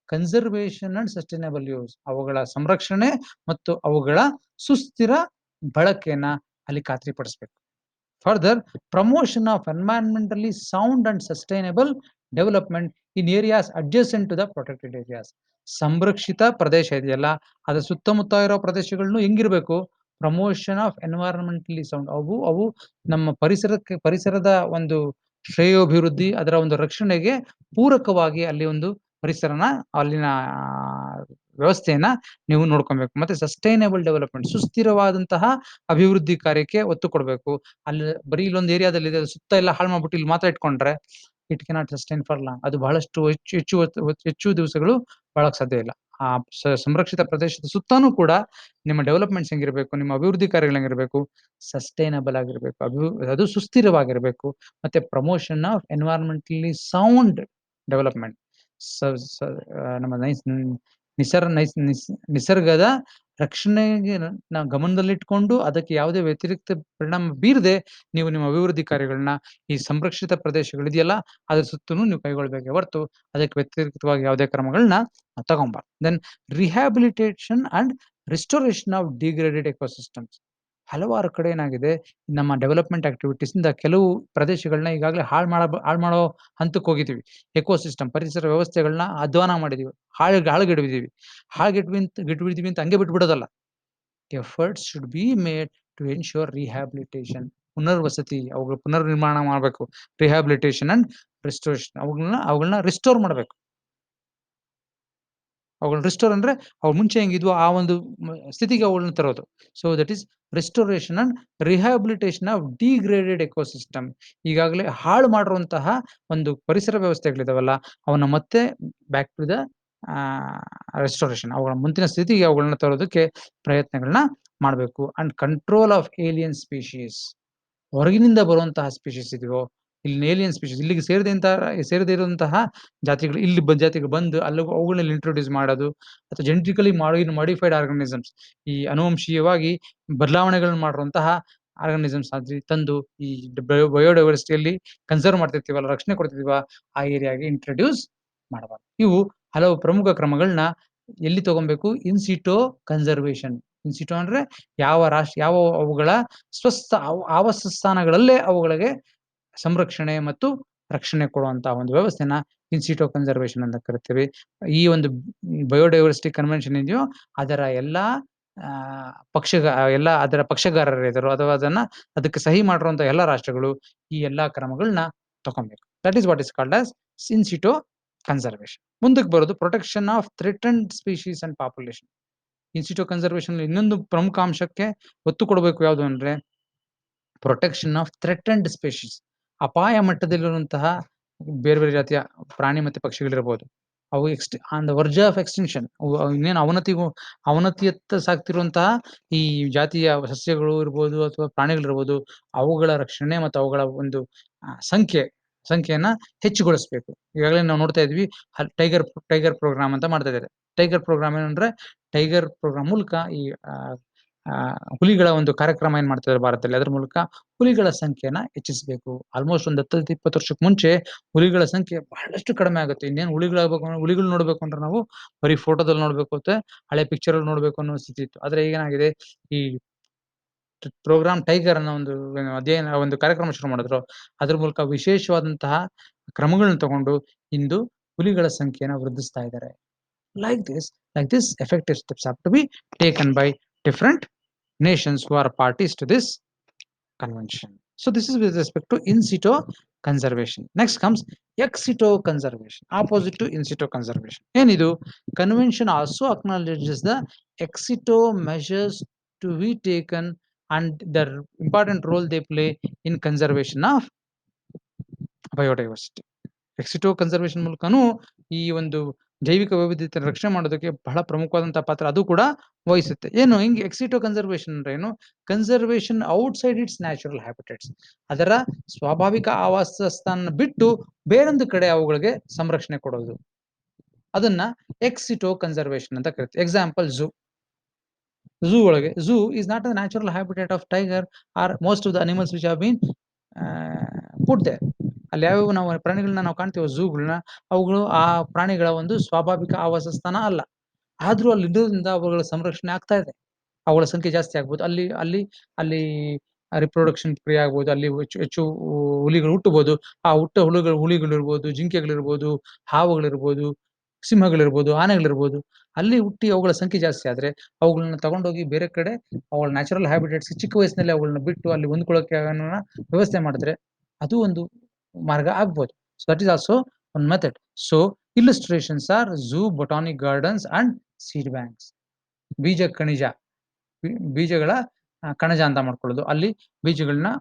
ಕನ್ಸರ್ವೇಷನ್ ಅಂಡ್ ಸಸ್ಟೈನಬಲ್ ಯೂಸ್, ಅವುಗಳ ಸಂರಕ್ಷಣೆ ಮತ್ತು ಅವುಗಳ ಸುಸ್ಥಿರ ಬಳಕೆಯನ್ನ ಅಲ್ಲಿ ಖಾತ್ರಿಪಡಿಸಬೇಕು. Further, promotion of environmentally sound and sustainable development in areas adjacent to the protected areas. ಸಂರಕ್ಷಿತ ಪ್ರದೇಶ ಇದೆಯಲ್ಲ, ಅದರ ಸುತ್ತಮುತ್ತ ಇರೋ ಪ್ರದೇಶಗಳನ್ನು ಹೆಂಗಿರ್ಬೇಕು, ಪ್ರಮೋಷನ್ ಆಫ್ ಎನ್ವೈರನ್ಮೆಂಟಲಿ ಸೌಂಡ್, ಅವು ನಮ್ಮ ಪರಿಸರದ ಒಂದು ಶ್ರೇಯೋಭಿವೃದ್ಧಿ, ಅದರ ಒಂದು ರಕ್ಷಣೆಗೆ ಪೂರಕವಾಗಿ ಅಲ್ಲಿ ಒಂದು ಪರಿಸರನ, ಅಲ್ಲಿನ ವ್ಯವಸ್ಥೆಯನ್ನ ನೀವು ನೋಡ್ಕೊಬೇಕು. ಮತ್ತೆ ಸಸ್ಟೈನಬಲ್ ಡೆವಲಪ್ಮೆಂಟ್, ಸುಸ್ಥಿರವಾದಂತಹ ಅಭಿವೃದ್ಧಿ ಕಾರ್ಯಕ್ಕೆ ಒತ್ತು ಕೊಡಬೇಕು. ಅಲ್ಲಿ ಬರೀ ಇಲ್ಲೊಂದು ಏರಿಯಾದಲ್ಲಿ ಇದೆ, ಸುತ್ತ ಎಲ್ಲ ಹಾಳು ಮಾಡ್ಬಿಟ್ಟು ಇಲ್ಲಿ ಮಾತ್ರ ಇಟ್ಕೊಂಡ್ರೆ it cannot sustain for long. ಅದು ಬಹಳಷ್ಟು ಹೆಚ್ಚು ದಿವಸಗಳು ಬಾಳಕ್ ಸಾಧ್ಯ ಇಲ್ಲ. ಆ ಸಂರಕ್ಷಿತ ಪ್ರದೇಶದ ಸುತ್ತಾನೂ ಕೂಡ ನಿಮ್ಮ ಡೆವಲಪ್ಮೆಂಟ್ಸ್ ಹೆಂಗಿರ್ಬೇಕು, ನಿಮ್ಮ ಅಭಿವೃದ್ಧಿ ಕಾರ್ಯಗಳು ಹೆಂಗಿರ್ಬೇಕು, ಸಸ್ಟೈನಬಲ್ ಆಗಿರ್ಬೇಕು, ಅದು ಸುಸ್ಥಿರವಾಗಿರ್ಬೇಕು. ಮತ್ತೆ promotion of environmentally sound development, ನಮ್ಮ ನಿಸರ್ಗದ ರಕ್ಷಣೆಗೆ ನಾವು ಗಮನದಲ್ಲಿಟ್ಕೊಂಡು ಅದಕ್ಕೆ ಯಾವುದೇ ವ್ಯತಿರಿಕ್ತ ಪರಿಣಾಮ ಬೀರದೆ ನೀವು ನಿಮ್ಮ ಅಭಿವೃದ್ಧಿ ಕಾರ್ಯಗಳನ್ನ ಈ ಸಂರಕ್ಷಿತ ಪ್ರದೇಶಗಳಿದೆಯಲ್ಲ ಅದ್ರ ಸುತ್ತಲೂ ನೀವು ಕೈಗೊಳ್ಬೇಕೆ ಹೊರತು ಅದಕ್ಕೆ ವ್ಯತಿರಿಕ್ತವಾಗಿ ಯಾವುದೇ ಕ್ರಮಗಳನ್ನ ತಗೊಂಬಾರ್ದು. Then rehabilitation and restoration of degraded ecosystems. ಹಲವಾರು ಕಡೆ ಏನಾಗಿದೆ, ನಮ್ಮ ಡೆವಲಪ್ಮೆಂಟ್ ಆಕ್ಟಿವಿಟೀಸ್ ಇಂದ ಕೆಲವು ಪ್ರದೇಶಗಳನ್ನ ಈಗಾಗಲೇ ಹಾಳು ಮಾಡೋ ಹಂತಕ್ಕೆ ಹೋಗಿದ್ದೀವಿ. ಎಕೋಸಿಸ್ಟಮ್, ಪರಿಸರ ವ್ಯವಸ್ಥೆಗಳನ್ನ ಅಧ್ವಾನ ಮಾಡಿದೀವಿ, ಹಾಳುಗೆಡವಿದೀವಿ. ಗೆಡವಿದೀವಿ ಅಂತ ಹಂಗೆ ಬಿಟ್ಬಿಡೋದಲ್ಲ. Efforts should be made to ensure rehabilitation, ಪುನರ್ವಸತಿ, ಅವುಗಳ ಪುನರ್ ನಿರ್ಮಾಣ ಮಾಡಬೇಕು. ರಿಹ್ಯಾಬಿಲಿಟೇಷನ್ ಅಂಡ್ ರಿಸ್ಟೋರೇಷನ್ ಅವುಗಳನ್ನ ರಿಸ್ಟೋರ್ ಮಾಡ್ಬೇಕು. ಅವುಗಳನ್ನ ರಿಸ್ಟೋರ್ ಅಂದ್ರೆ ಅವು ಮುಂಚೆ ಹೆಂಗಿದ್ವೋ ಆ ಒಂದು ಸ್ಥಿತಿಗೆ ಅವುಗಳನ್ನ ತರೋದು. So that is restoration and rehabilitation of degraded ecosystem. ಈಗಾಗಲೇ ಹಾಳು ಮಾಡಿರುವಂತಹ ಒಂದು ಪರಿಸರ ವ್ಯವಸ್ಥೆಗಳಿದಾವಲ್ಲ, ಅವನ್ನ ಮತ್ತೆ ಬ್ಯಾಕ್ ಟು ದ ರೆಸ್ಟೋರೇಷನ್, ಅವುಗಳ ಮುಂಚಿನ ಸ್ಥಿತಿಗೆ ಅವುಗಳನ್ನ ತರೋದಕ್ಕೆ ಪ್ರಯತ್ನಗಳನ್ನ ಮಾಡಬೇಕು. And control of alien species. ಹೊರಗಿನಿಂದ ಬರುವಂತಹ ಸ್ಪೀಶೀಸ್ ಇದೆಯೋ, ಇಲ್ಲಿ ಏಲಿಯನ್ ಸ್ಪೀಶೀಸ್ ಇಲ್ಲಿಗೆ ಸೇರದೇ ಇರುವಂತಹ ಜಾತಿಗಳು ಇಲ್ಲಿ ಜಾತಿಗಳು ಬಂದು ಅಲ್ಲಿ ಅವುಗಳಲ್ಲಿ ಇಂಟ್ರೊಡ್ಯೂಸ್ ಮಾಡೋದು, ಅಥವಾ ಜೆನೆಟಿಕಲಿ ಮಾಡಿಫೈಡ್ ಆರ್ಗಾನಿಸಮ್ಸ್, ಈ ಅನುವಂಶೀಯವಾಗಿ ಬದಲಾವಣೆಗಳನ್ನ ಮಾಡಿರುವಂತಹ ಆರ್ಗಾನಿಸಮ್ಸ್ ಆದ್ರೆ ತಂದು ಈ ಬಯೋಡೈವರ್ಸಿಟಿಯಲ್ಲಿ ಕನ್ಸರ್ವ್ ಮಾಡ್ತಿರ್ತೀವಲ್ಲ, ರಕ್ಷಣೆ ಕೊಡ್ತಿದೀವ, ಆ ಏರಿಯಾಗೆ ಇಂಟ್ರೊಡ್ಯೂಸ್ ಮಾಡಬಾರ್ದು. ಇವು ಹಲವು ಪ್ರಮುಖ ಕ್ರಮಗಳನ್ನ ಎಲ್ಲಿ ತಗೊಬೇಕು? ಇನ್ಸಿಟೋ ಕನ್ಸರ್ವೇಷನ್. ಇನ್ಸಿಟೋ ಅಂದ್ರೆ ಯಾವ ಅವುಗಳ ಆವಾಸ ಸ್ಥಾನಗಳಲ್ಲೇ ಅವುಗಳಿಗೆ ಸಂರಕ್ಷಣೆ ಮತ್ತು ರಕ್ಷಣೆ ಕೊಡುವಂತಹ ಒಂದು ವ್ಯವಸ್ಥೆನ ಇನ್ಸಿಟೋ ಕನ್ಸರ್ವೇಷನ್ ಅಂತ ಕರಿತೀವಿ. ಈ ಒಂದು ಬಯೋಡೈವರ್ಸಿಟಿ ಕನ್ವೆನ್ಷನ್ ಇದೆಯೋ ಅದರ ಎಲ್ಲಾ ಅದರ ಪಕ್ಷಗಾರರಿದ್ದರು ಅಥವಾ ಅದಕ್ಕೆ ಸಹಿ ಮಾಡಿರುವಂತಹ ಎಲ್ಲಾ ರಾಷ್ಟ್ರಗಳು ಈ ಎಲ್ಲಾ ಕ್ರಮಗಳನ್ನ ತಗೊಬೇಕು. That is what is called as in situ conservation. ಮುಂದಕ್ಕೆ ಬರೋದು protection of threatened species and population. In situ conservation ಇನ್ನೊಂದು ಪ್ರಮುಖ ಅಂಶಕ್ಕೆ ಒತ್ತು ಕೊಡಬೇಕು. ಯಾವುದು ಅಂದ್ರೆ ಪ್ರೊಟೆಕ್ಷನ್ ಆಫ್ ಥ್ರೆಟನ್ಡ್ ಸ್ಪೀಶೀಸ್. ಅಪಾಯ ಮಟ್ಟದಲ್ಲಿರುವಂತಹ ಬೇರೆ ಬೇರೆ ಜಾತಿಯ ಪ್ರಾಣಿ ಮತ್ತೆ ಪಕ್ಷಿಗಳಿರ್ಬೋದು, ಅವು on the verge of extinction, ಇನ್ನೇನು ಅವನತಿಯತ್ತ ಸಾಗ್ತಿರುವಂತಹ ಈ ಜಾತಿಯ ಸಸ್ಯಗಳು ಇರ್ಬೋದು ಅಥವಾ ಪ್ರಾಣಿಗಳಿರ್ಬೋದು, ಅವುಗಳ ರಕ್ಷಣೆ ಮತ್ತು ಅವುಗಳ ಒಂದು ಸಂಖ್ಯೆಯನ್ನ ಹೆಚ್ಚುಗೊಳಿಸಬೇಕು. ಈಗಾಗಲೇ ನಾವು ನೋಡ್ತಾ ಇದ್ವಿ ಟೈಗರ್ ಪ್ರೋಗ್ರಾಮ್ ಅಂತ ಮಾಡ್ತಾ ಇದ್ದಾರೆ. ಟೈಗರ್ ಪ್ರೋಗ್ರಾಮ್ ಏನಂದ್ರೆ, ಟೈಗರ್ ಪ್ರೋಗ್ರಾಮ್ ಮೂಲಕ ಈ ಹುಲಿಗಳ ಒಂದು ಕಾರ್ಯಕ್ರಮ ಏನ್ ಮಾಡ್ತಿದ್ದಾರೆ ಭಾರತದಲ್ಲಿ, ಅದ್ರ ಮೂಲಕ ಹುಲಿಗಳ ಸಂಖ್ಯೆನ ಹೆಚ್ಚಿಸಬೇಕು. ಆಲ್ಮೋಸ್ಟ್ ಒಂದು 10-20 ವರ್ಷಕ್ಕೆ ಮುಂಚೆ ಹುಲಿಗಳ ಸಂಖ್ಯೆ ಬಹಳಷ್ಟು ಕಡಿಮೆ ಆಗುತ್ತೆ. ಇನ್ನೇನು ಹುಲಿಗಳು ನೋಡ್ಬೇಕು ಅಂದ್ರೆ ನಾವು ಬರೀ ಫೋಟೋದಲ್ಲಿ ನೋಡ್ಬೇಕು ಅಥವಾ ಹಳೆ ಪಿಕ್ಚರ್ ಅಲ್ಲಿ ನೋಡ್ಬೇಕು ಅನ್ನೋ ಸ್ಥಿತಿ ಇತ್ತು. ಆದ್ರೆ ಏನಾಗಿದೆ, ಈ ಪ್ರೋಗ್ರಾಮ್ ಟೈಗರ್ ಅನ್ನೋ ಒಂದು ಕಾರ್ಯಕ್ರಮ ಶುರು ಮಾಡಿದ್ರು. ಅದ್ರ ಮೂಲಕ ವಿಶೇಷವಾದಂತಹ ಕ್ರಮಗಳನ್ನ ತಗೊಂಡು ಇಂದು ಹುಲಿಗಳ ಸಂಖ್ಯೆನ ವೃದ್ಧಿಸ್ತಾ ಇದ್ದಾರೆ. Like this, effective steps have to be taken by different nations who are parties to this convention. So this is with respect to in situ conservation. Next comes ex situ conservation, opposite to in situ conservation. Enidu convention also acknowledges the ex situ measures to be taken and the important role they play in conservation of biodiversity. Ex situ conservation ಮೂಲಕನೂ ಈ ಒಂದು ಜೈವಿಕ ವೈವಿಧ್ಯತೆ ರಕ್ಷಣೆ ಮಾಡೋದಕ್ಕೆ ಬಹಳ ಪ್ರಮುಖವಾದಂತಹ ಪಾತ್ರ ಅದು ಕೂಡ ವಹಿಸುತ್ತೆ. ಏನು ಹಿಂಗೆ ಎಕ್ಸಿಟೋ ಕನ್ಸರ್ವೇಷನ್ ಅಂದ್ರೆ ಏನು? Conservation outside it's natural habitats. ಅದರ ಸ್ವಾಭಾವಿಕ ಆವಾಸ ಸ್ಥಾನ ಬಿಟ್ಟು ಬೇರೊಂದು ಕಡೆ ಅವುಗಳಿಗೆ ಸಂರಕ್ಷಣೆ ಕೊಡೋದು, ಅದನ್ನ ಎಕ್ಸಿಟೋ ಕನ್ಸರ್ವೇಷನ್ ಅಂತ ಕರಿತೀವಿ. Example zoo is not a natural habitat of tiger or most of the animals which have been put there. ಅಲ್ಲಿ ಯಾವ್ಯಾವ ನಾವು ಪ್ರಾಣಿಗಳನ್ನ ನಾವು ಕಾಣ್ತೀವೋ ಝೂಗಳನ್ನ, ಅವುಗಳು ಆ ಪ್ರಾಣಿಗಳ ಒಂದು ಸ್ವಾಭಾವಿಕ ಆವಾಸ ಸ್ಥಾನ ಅಲ್ಲ. ಆದ್ರೂ ಅಲ್ಲಿ ಇರೋದ್ರಿಂದ ಅವುಗಳ ಸಂರಕ್ಷಣೆ ಆಗ್ತಾ ಇದೆ. ಅವುಗಳ ಸಂಖ್ಯೆ ಜಾಸ್ತಿ ಆಗ್ಬೋದು. ಅಲ್ಲಿ ಅಲ್ಲಿ ಅಲ್ಲಿ ರಿಪ್ರೊಡಕ್ಷನ್ ಫ್ರೀ ಆಗ್ಬೋದು. ಅಲ್ಲಿ ಹೆಚ್ಚು ಹುಲಿಗಳು ಹುಟ್ಟಬಹುದು. ಆ ಹುಲಿಗಳಿರ್ಬೋದು, ಜಿಂಕೆಗಳಿರ್ಬೋದು, ಹಾವುಗಳಿರ್ಬೋದು, ಸಿಂಹಗಳಿರ್ಬೋದು, ಆನೆಗಳಿರ್ಬೋದು. ಅಲ್ಲಿ ಹುಟ್ಟಿ ಅವುಗಳ ಸಂಖ್ಯೆ ಜಾಸ್ತಿ ಆದ್ರೆ ಅವುಗಳನ್ನ ತಗೊಂಡೋಗಿ ಬೇರೆ ಕಡೆ ಅವುಗಳ ನ್ಯಾಚುರಲ್ ಹ್ಯಾಬಿಟೇಟ್ಸ್ ಚಿಕ್ಕ ವಯಸ್ಸಿನಲ್ಲಿ ಅವುಗಳನ್ನ ಬಿಟ್ಟು ಅಲ್ಲಿ ಹೊಂದ್ಕೊಳ್ಳೋಕೆ ವ್ಯವಸ್ಥೆ ಮಾಡಿದ್ರೆ ಅದು ಒಂದು ಮಾರ್ಗ ಆಗ್ಬೋದು. So that is also one method. So illustrations are zoo, botanic gardens and seed banks. ಬೀಜಗಳ ಕಣಜ ಅಂತ ಮಾಡ್ಕೊಳ್ಳೋದು, ಅಲ್ಲಿ ಬೀಜಗಳನ್ನ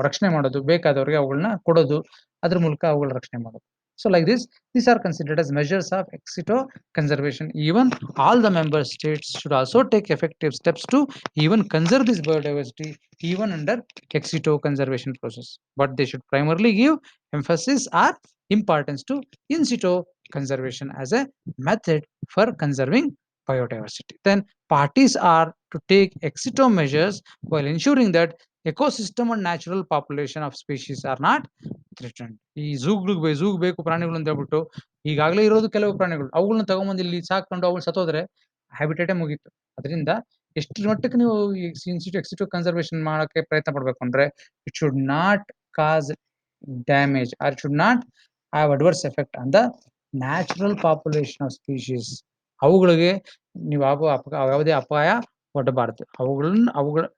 ರಕ್ಷಣೆ ಮಾಡೋದು, ಬೇಕಾದವರಿಗೆ ಅವುಗಳನ್ನ ಕೊಡೋದು, ಅದ್ರ ಮೂಲಕ ಅವುಗಳ ರಕ್ಷಣೆ ಮಾಡೋದು. So like this, these are considered as measures of ex situ conservation. Even all the member states should also take effective steps to even conserve this biodiversity even under ex situ conservation process. But they should primarily give emphasis or importance to in situ conservation as a method for conserving biodiversity. Then parties are to take ex situ measures while ensuring that ecosystem and natural population of species are not threatened. ಈ ಝೂಗ್ ಬೇಕು ಪ್ರಾಣಿಗಳು ಅಂತ ಹೇಳ್ಬಿಟ್ಟು ಈಗಾಗಲೇ ಇರೋದು ಕೆಲವು ಪ್ರಾಣಿಗಳು, ಅವುಗಳನ್ನ ತಗೊಂಬಂದು ಇಲ್ಲಿ ಸಾಕೊಂಡು ಅವುಗಳು ಸತ್ತೋದ್ರೆ ಹ್ಯಾಬಿಟೇಟೇ ಮುಗೀತು. ಅದರಿಂದ ಎಷ್ಟು ಮಟ್ಟಕ್ಕೆ ನೀವು ಎಕ್ಸಿಟೋ ಕನ್ಸರ್ವೇಷನ್ ಮಾಡಕ್ಕೆ ಪ್ರಯತ್ನ ಪಡ್ಬೇಕು ಅಂದ್ರೆ it should not cause damage or should not have adverse effect on the natural population of species. ಅವುಗಳಿಗೆ ನೀವು ಯಾವುದೇ ಅಪಾಯ ಒಡ್ಡಬಾರದು.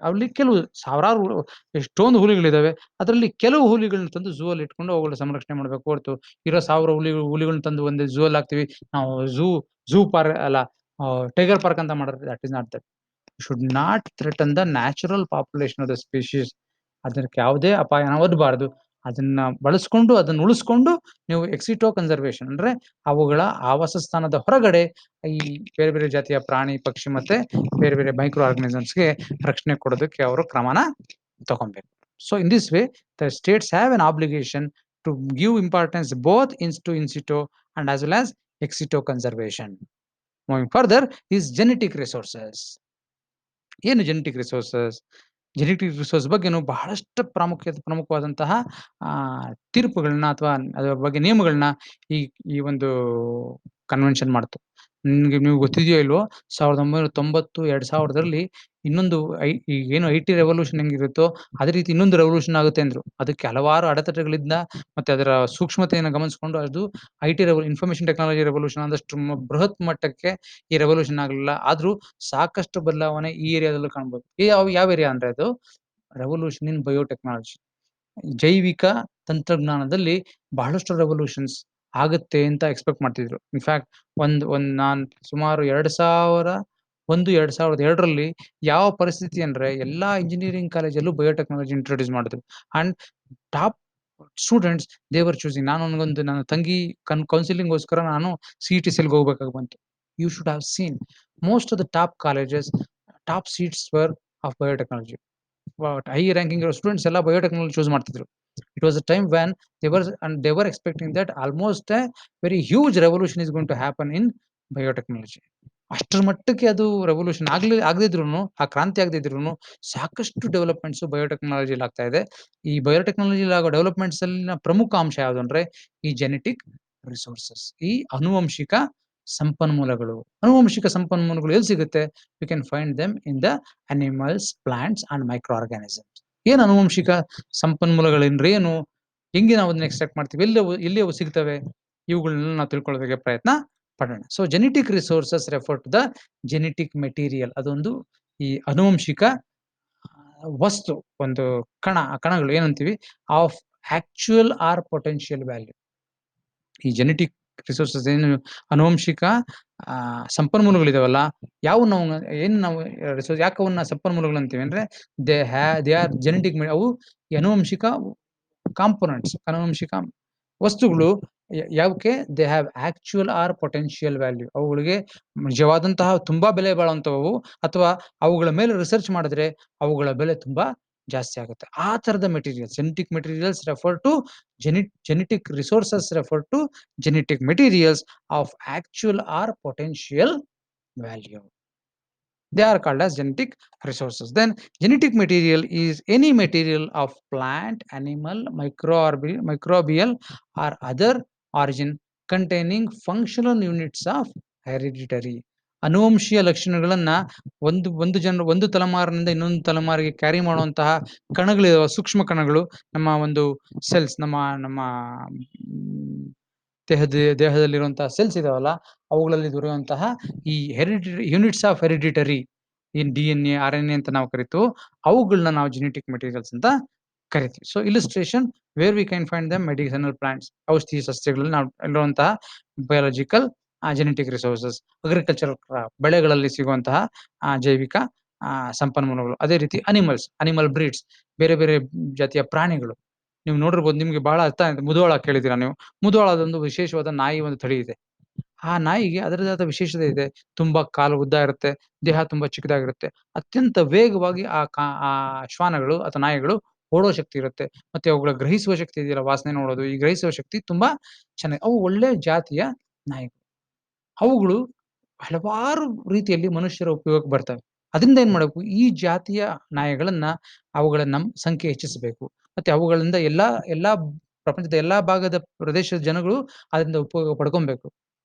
ಅಲ್ಲಿ ಕೆಲವು ಸಾವಿರಾರು ಎಷ್ಟೊಂದು ಹುಲಿಗಳಿದಾವೆ. ಅದರಲ್ಲಿ ಕೆಲವು ಹುಲಿಗಳನ್ನ ತಂದು ಝೂ ಅಲ್ಲಿ ಇಟ್ಕೊಂಡು ಅವುಗಳ ಸಂರಕ್ಷಣೆ ಮಾಡ್ಬೇಕು ಹೊರತು, ಇರೋ 1000 ಹುಲಿಗಳನ್ನ ತಂದು ಒಂದು ಝೂ ಅಲ್ಲಿ ಹಾಕ್ತಿವಿ. ನಾವು ಝೂ ಝೂ ಪಾರ್ಕ್ ಅಲ್ಲ, ಟೈಗರ್ ಪಾರ್ಕ್ ಅಂತ ಮಾಡಿದ್ರೆ that is not that. Should not threaten the natural population of the species. ಅದಕ್ಕೆ ಯಾವುದೇ ಅಪಾಯನ ಒಡ್ಡಬಾರದು. ಅದನ್ನ ಬಳಸ್ಕೊಂಡು, ಅದನ್ನ ಉಳಿಸ್ಕೊಂಡು ನೀವು ಎಕ್ಸಿಟೋ ಕನ್ಸರ್ವೇಷನ್ ಅಂದ್ರೆ ಅವುಗಳ ಆವಾಸ ಸ್ಥಾನದ ಹೊರಗಡೆ ಈ ಬೇರೆ ಬೇರೆ ಜಾತಿಯ ಪ್ರಾಣಿ, ಪಕ್ಷಿ ಮತ್ತೆ ಬೇರೆ ಬೇರೆ ಮೈಕ್ರೋ ಆರ್ಗಾನಿಸಮ್ಸ್‌ಗೆ ರಕ್ಷಣೆ ಕೊಡೋದಕ್ಕೆ ಅವರು ಕ್ರಮನ ತಗೊಬೇಕು. So in this way the states have an obligation to give importance both in situ and as well as ex situ conservation. Moving further is genetic resources. ಏನು ಜೆನೆಟಿಕ್ ರಿಸೋರ್ಸಸ್? ಜೆನೆಟಿಕ್ ರಿಸೋರ್ಸ್ ಬಗ್ಗೆನು ಬಹಳಷ್ಟು ಪ್ರಮುಖವಾದಂತಹ ಆ, ತೀರ್ಪುಗಳನ್ನ ಅಥವಾ ಅದರ ಬಗ್ಗೆ ನಿಯಮಗಳನ್ನ ಈ ಈ ಒಂದು ಕನ್ವೆನ್ಷನ್ ಮಾಡ್ತು. ನೀವು ಗೊತ್ತಿದೆಯೋ ಇಲ್ವೋ, 1990, 2000ರಲ್ಲಿ ಇನ್ನೊಂದು ಏನು ಐಟಿ ರೆವಲ್ಯೂಷನ್ ಹೆಂಗಿರುತ್ತೋ ಅದೇ ರೀತಿ ಇನ್ನೊಂದು ರೆವಲ್ಯೂಷನ್ ಆಗುತ್ತೆ ಅಂದ್ರು. ಅದಕ್ಕೆ ಹಲವಾರು ಅಡೆತಡೆಗಳಿಂದ ಮತ್ತೆ ಅದರ ಸೂಕ್ಷ್ಮತೆಯನ್ನು ಗಮನಿಸಿಕೊಂಡು ಅದು ಐಟಿ ಇನ್ಫಾರ್ಮೇಷನ್ ಟೆಕ್ನಾಲಜಿ ರೆವಲ್ಯೂಷನ್ ಆದಷ್ಟು ಬೃಹತ್ ಮಟ್ಟಕ್ಕೆ ಈ ರೆವಲ್ಯೂಷನ್ ಆಗಲಿಲ್ಲ. ಆದ್ರೂ ಸಾಕಷ್ಟು ಬದಲಾವಣೆ ಈ ಏರಿಯಾದಲ್ಲೂ ಕಾಣ್ಬೋದು. ಯಾವ ಯಾವ ಏರಿಯಾ ಅಂದ್ರೆ ಅದು ರೆವಲ್ಯೂಷನ್ ಇನ್ ಬಯೋಟೆಕ್ನಾಲಜಿ. ಜೈವಿಕ ತಂತ್ರಜ್ಞಾನದಲ್ಲಿ ಬಹಳಷ್ಟು ರೆವಲ್ಯೂಷನ್ಸ್ ಆಗುತ್ತೆ ಅಂತ ಎಕ್ಸ್ಪೆಕ್ಟ್ ಮಾಡ್ತಿದ್ರು. ಇನ್‌ಫ್ಯಾಕ್ಟ್ ಒಂದ್ ಒಂದ್ ನಾನ್ ಸುಮಾರು 2002ರಲ್ಲಿ ಯಾವ ಪರಿಸ್ಥಿತಿ ಅಂದ್ರೆ ಎಲ್ಲಾ ಇಂಜಿನಿಯರಿಂಗ್ ಕಾಲೇಜಲ್ಲೂ ಬಯೋಟೆಕ್ನಾಲಜಿ ಇಂಟ್ರೊಡ್ಯೂಸ್ ಮಾಡಿದ್ರು. And top students they were choosing. ನಾನು ನನಗೊಂದು ನನ್ನ ತಂಗಿ ಕೌನ್ಸೆಲಿಂಗ್‌ಗೋಸ್ಕರ ನಾನು ಸಿಇಟಿ ಸೆಲ್‌ಗೆ ಹೋಗ್ಬೇಕಾಗಿ ಬಂತು. You should have seen most of the top colleges, top seats were of biotechnology. High ranking ಇರೋ ಸ್ಟೂಡೆಂಟ್ಸ್ ಎಲ್ಲ ಬಯೋಟೆಕ್ನಾಲಜಿ ಚೂಸ್ ಮಾಡ್ತಿದ್ರು. It was a time when they were expecting that almost a very huge revolution is going to happen in biotechnology. ಅಷ್ಟರ ಮಟ್ಟಕ್ಕೆ ಅದು revolution ಆಗದಿದ್ರೂನು, ಆ ಕ್ರಾಂತಿ ಆಗದಿದ್ರೂನು ಸಾಕಷ್ಟು developments ಬಯೋಟೆಕ್ನಾಲಜಿಲಿ ಆಗ್ತಾ ಇದೆ. ಈ ಬಯೋಟೆಕ್ನಾಲಜಿಲಿ ಆಗೋ ಡೆವಲಪ್‌ಮೆಂಟ್ಸ್ ಅಲ್ಲಿನ ಪ್ರಮುಖ ಅಂಶ ಯಾವುದು ಅಂದ್ರೆ ಈ ಜೆನೆಟಿಕ್ ರಿಸೋರ್ಸಸ್, ಈ ಆನುವಂಶಿಕ ಸಂಪನ್ಮೂಲಗಳು. ಆನುವಂಶಿಕ ಸಂಪನ್ಮೂಲಗಳು ಎಲ್ಲಿ ಸಿಗುತ್ತೆ? We can find them in the animals, plants and micro organisms. ಏನು ಆನುವಂಶಿಕ ಸಂಪನ್ಮೂಲಗಳಂದ್ರೆ ಏನು? ಹೆಂಗೆ ನಾವು ಅದನ್ನ ಎಕ್ಸ್ಟ್ರಾಕ್ಟ್ ಮಾಡ್ತೀವಿ? ಎಲ್ಲಿ ಅವು ಸಿಗ್ತವೆ? ಇವುಗಳನ್ನೆಲ್ಲ ನಾವು ತಿಳ್ಕೊಳ್ಳೋದಕ್ಕೆ ಪ್ರಯತ್ನ ಪಡೋಣ. So genetic resources refer to the genetic material. ಅದೊಂದು ಈ ಆನುವಂಶಿಕ ವಸ್ತು, ಒಂದು ಆ ಕಣಗಳು ಏನಂತೀವಿ of actual or potential value. ಈ ಜೆನೆಟಿಕ್ ರಿಸೋರ್ಸಸ್ ಏನು ಆನುವಂಶಿಕ ಸಂಪನ್ಮೂಲಗಳಿದಾವಲ್ಲ, ಯಾವು ನಾವು ಏನು ನಾವು ರಿಸೋರ್ಸ್ ಯಾಕೆ ಅವನ್ನ ಸಂಪನ್ಮೂಲಗಳು ಅಂತೀವಿ ಅಂದ್ರೆ ದೇ ಆರ್ ಜೆನೆಟಿಕ್. ಅವು ಆನುವಂಶಿಕ ಕಾಂಪೊನೆಂಟ್ಸ್, ಆನುವಂಶಿಕ ವಸ್ತುಗಳು. ಯಾವಕ್ಕೆ they have actual or potential value. ಅವುಗಳಿಗೆ ನಿಜವಾದಂತಹ ತುಂಬಾ ಬೆಲೆ ಬಾಳುವಂತವು, ಅಥವಾ ಅವುಗಳ ಮೇಲೆ ರಿಸರ್ಚ್ ಮಾಡಿದ್ರೆ ಅವುಗಳ ಬೆಲೆ ತುಂಬಾ ಜಾಸ್ತಿ ಆಗುತ್ತೆ. ಆ ತರದ materials, genetic materials refer to genetic resources refer to genetic materials of actual or potential value. They are called as genetic resources. Then genetic material is any material of plant, animal, microbial or other origin containing functional units of hereditary. ಅನುವಂಶೀಯ ಲಕ್ಷಣಗಳನ್ನ ಒಂದು ತಲೆಮಾರಿನಿಂದ ಇನ್ನೊಂದು ತಲೆಮಾರಿಗೆ carry ಮಾಡುವಂತಹ ಕಣಗಳಿದಾವೆ, ಸೂಕ್ಷ್ಮ ಕಣಗಳು. ನಮ್ಮ ಒಂದು cells, ನಮ್ಮ ನಮ್ಮ ದೇಹದಲ್ಲಿರುವಂತಹ ಸೆಲ್ಸ್ ಇದಾವಲ್ಲ, ಅವುಗಳಲ್ಲಿ ದೊರೆಯುವಂತಹ ಈ ಯೂನಿಟ್ಸ್ ಆಫ್ ಹೆರಿಡಿಟರಿ, ಏನ್ ಡಿ-ಎನ್-ಎ, ಆರ್-ಎನ್-ಎ ಅಂತ ನಾವು ಕರಿತೀವೋ ಅವುಗಳನ್ನ ನಾವು ಜೆನೆಟಿಕ್ ಮೆಟೀರಿಯಲ್ಸ್ ಅಂತ ಕರಿತೀವಿ. So illustration where we can find dum medicinal plants, ಔಷಧಿ ಸಸ್ಯಗಳಲ್ಲಿ ನಾವು ಇರುವಂತಹ ಬಯಾಲಜಿಕಲ್ ಜೆನೆಟಿಕ್ ರಿಸೋರ್ಸಸ್. ಅಗ್ರಿಕಲ್ಚರಲ್ ಬೆಳೆಗಳಲ್ಲಿ ಸಿಗುವಂತಹ ಜೈವಿಕ ಸಂಪನ್ಮೂಲಗಳು. ಅದೇ ರೀತಿ ಅನಿಮಲ್ ಬ್ರೀಡ್ಸ್, ಬೇರೆ ಬೇರೆ ಜಾತಿಯ ಪ್ರಾಣಿಗಳು. ನೀವು ನೋಡಿರ್ಬೋದು, ನಿಮ್ಗೆ ಬಹಳ ಅರ್ಥ ಆಯ್ತು, ಮುಧೋಳ ಕೇಳಿದ್ದೀರಾ ನೀವು? ಮುಧೋಳದೊಂದು ವಿಶೇಷವಾದ ನಾಯಿ ಒಂದು ತಳಿ ಇದೆ. ಆ ನಾಯಿಗೆ ಅದರದೇ ಆದ ವಿಶೇಷತೆ ಇದೆ. ತುಂಬಾ ಕಾಲು ಉದ್ದ ಇರುತ್ತೆ, ದೇಹ ತುಂಬಾ ಚಿಕ್ಕದಾಗಿರುತ್ತೆ. ಅತ್ಯಂತ ವೇಗವಾಗಿ ಆ ಶ್ವಾನಗಳು ಅಥವಾ ನಾಯಿಗಳು ಓಡೋ ಶಕ್ತಿ ಇರುತ್ತೆ. ಮತ್ತೆ ಅವುಗಳ ಗ್ರಹಿಸುವ ಶಕ್ತಿ ಇದೆಯಲ್ಲ, ವಾಸನೆ ನೋಡೋದು, ಈ ಗ್ರಹಿಸುವ ಶಕ್ತಿ ತುಂಬಾ ಚೆನ್ನಾಗಿ. ಅವು ಒಳ್ಳೆ ಜಾತಿಯ ನಾಯಿಗಳು. ಅವುಗಳು ಹಲವಾರು ರೀತಿಯಲ್ಲಿ ಮನುಷ್ಯರ ಉಪಯೋಗಕ್ಕೆ ಬರ್ತವೆ. ಅದರಿಂದ ಏನ್ ಮಾಡ್ಬೇಕು? ಈ ಜಾತಿಯ ನಾಯಿಗಳನ್ನ ಅವುಗಳ ಸಂಖ್ಯೆ ಹೆಚ್ಚಿಸಬೇಕು. ಮತ್ತೆ ಅವುಗಳಿಂದ ಎಲ್ಲಾ ಪ್ರಪಂಚದ ಎಲ್ಲಾ ಭಾಗದ ಪ್ರದೇಶದ ಜನಗಳು ಅದರಿಂದ ಉಪಯೋಗ ಪಡ್ಕೊಬೇಕು.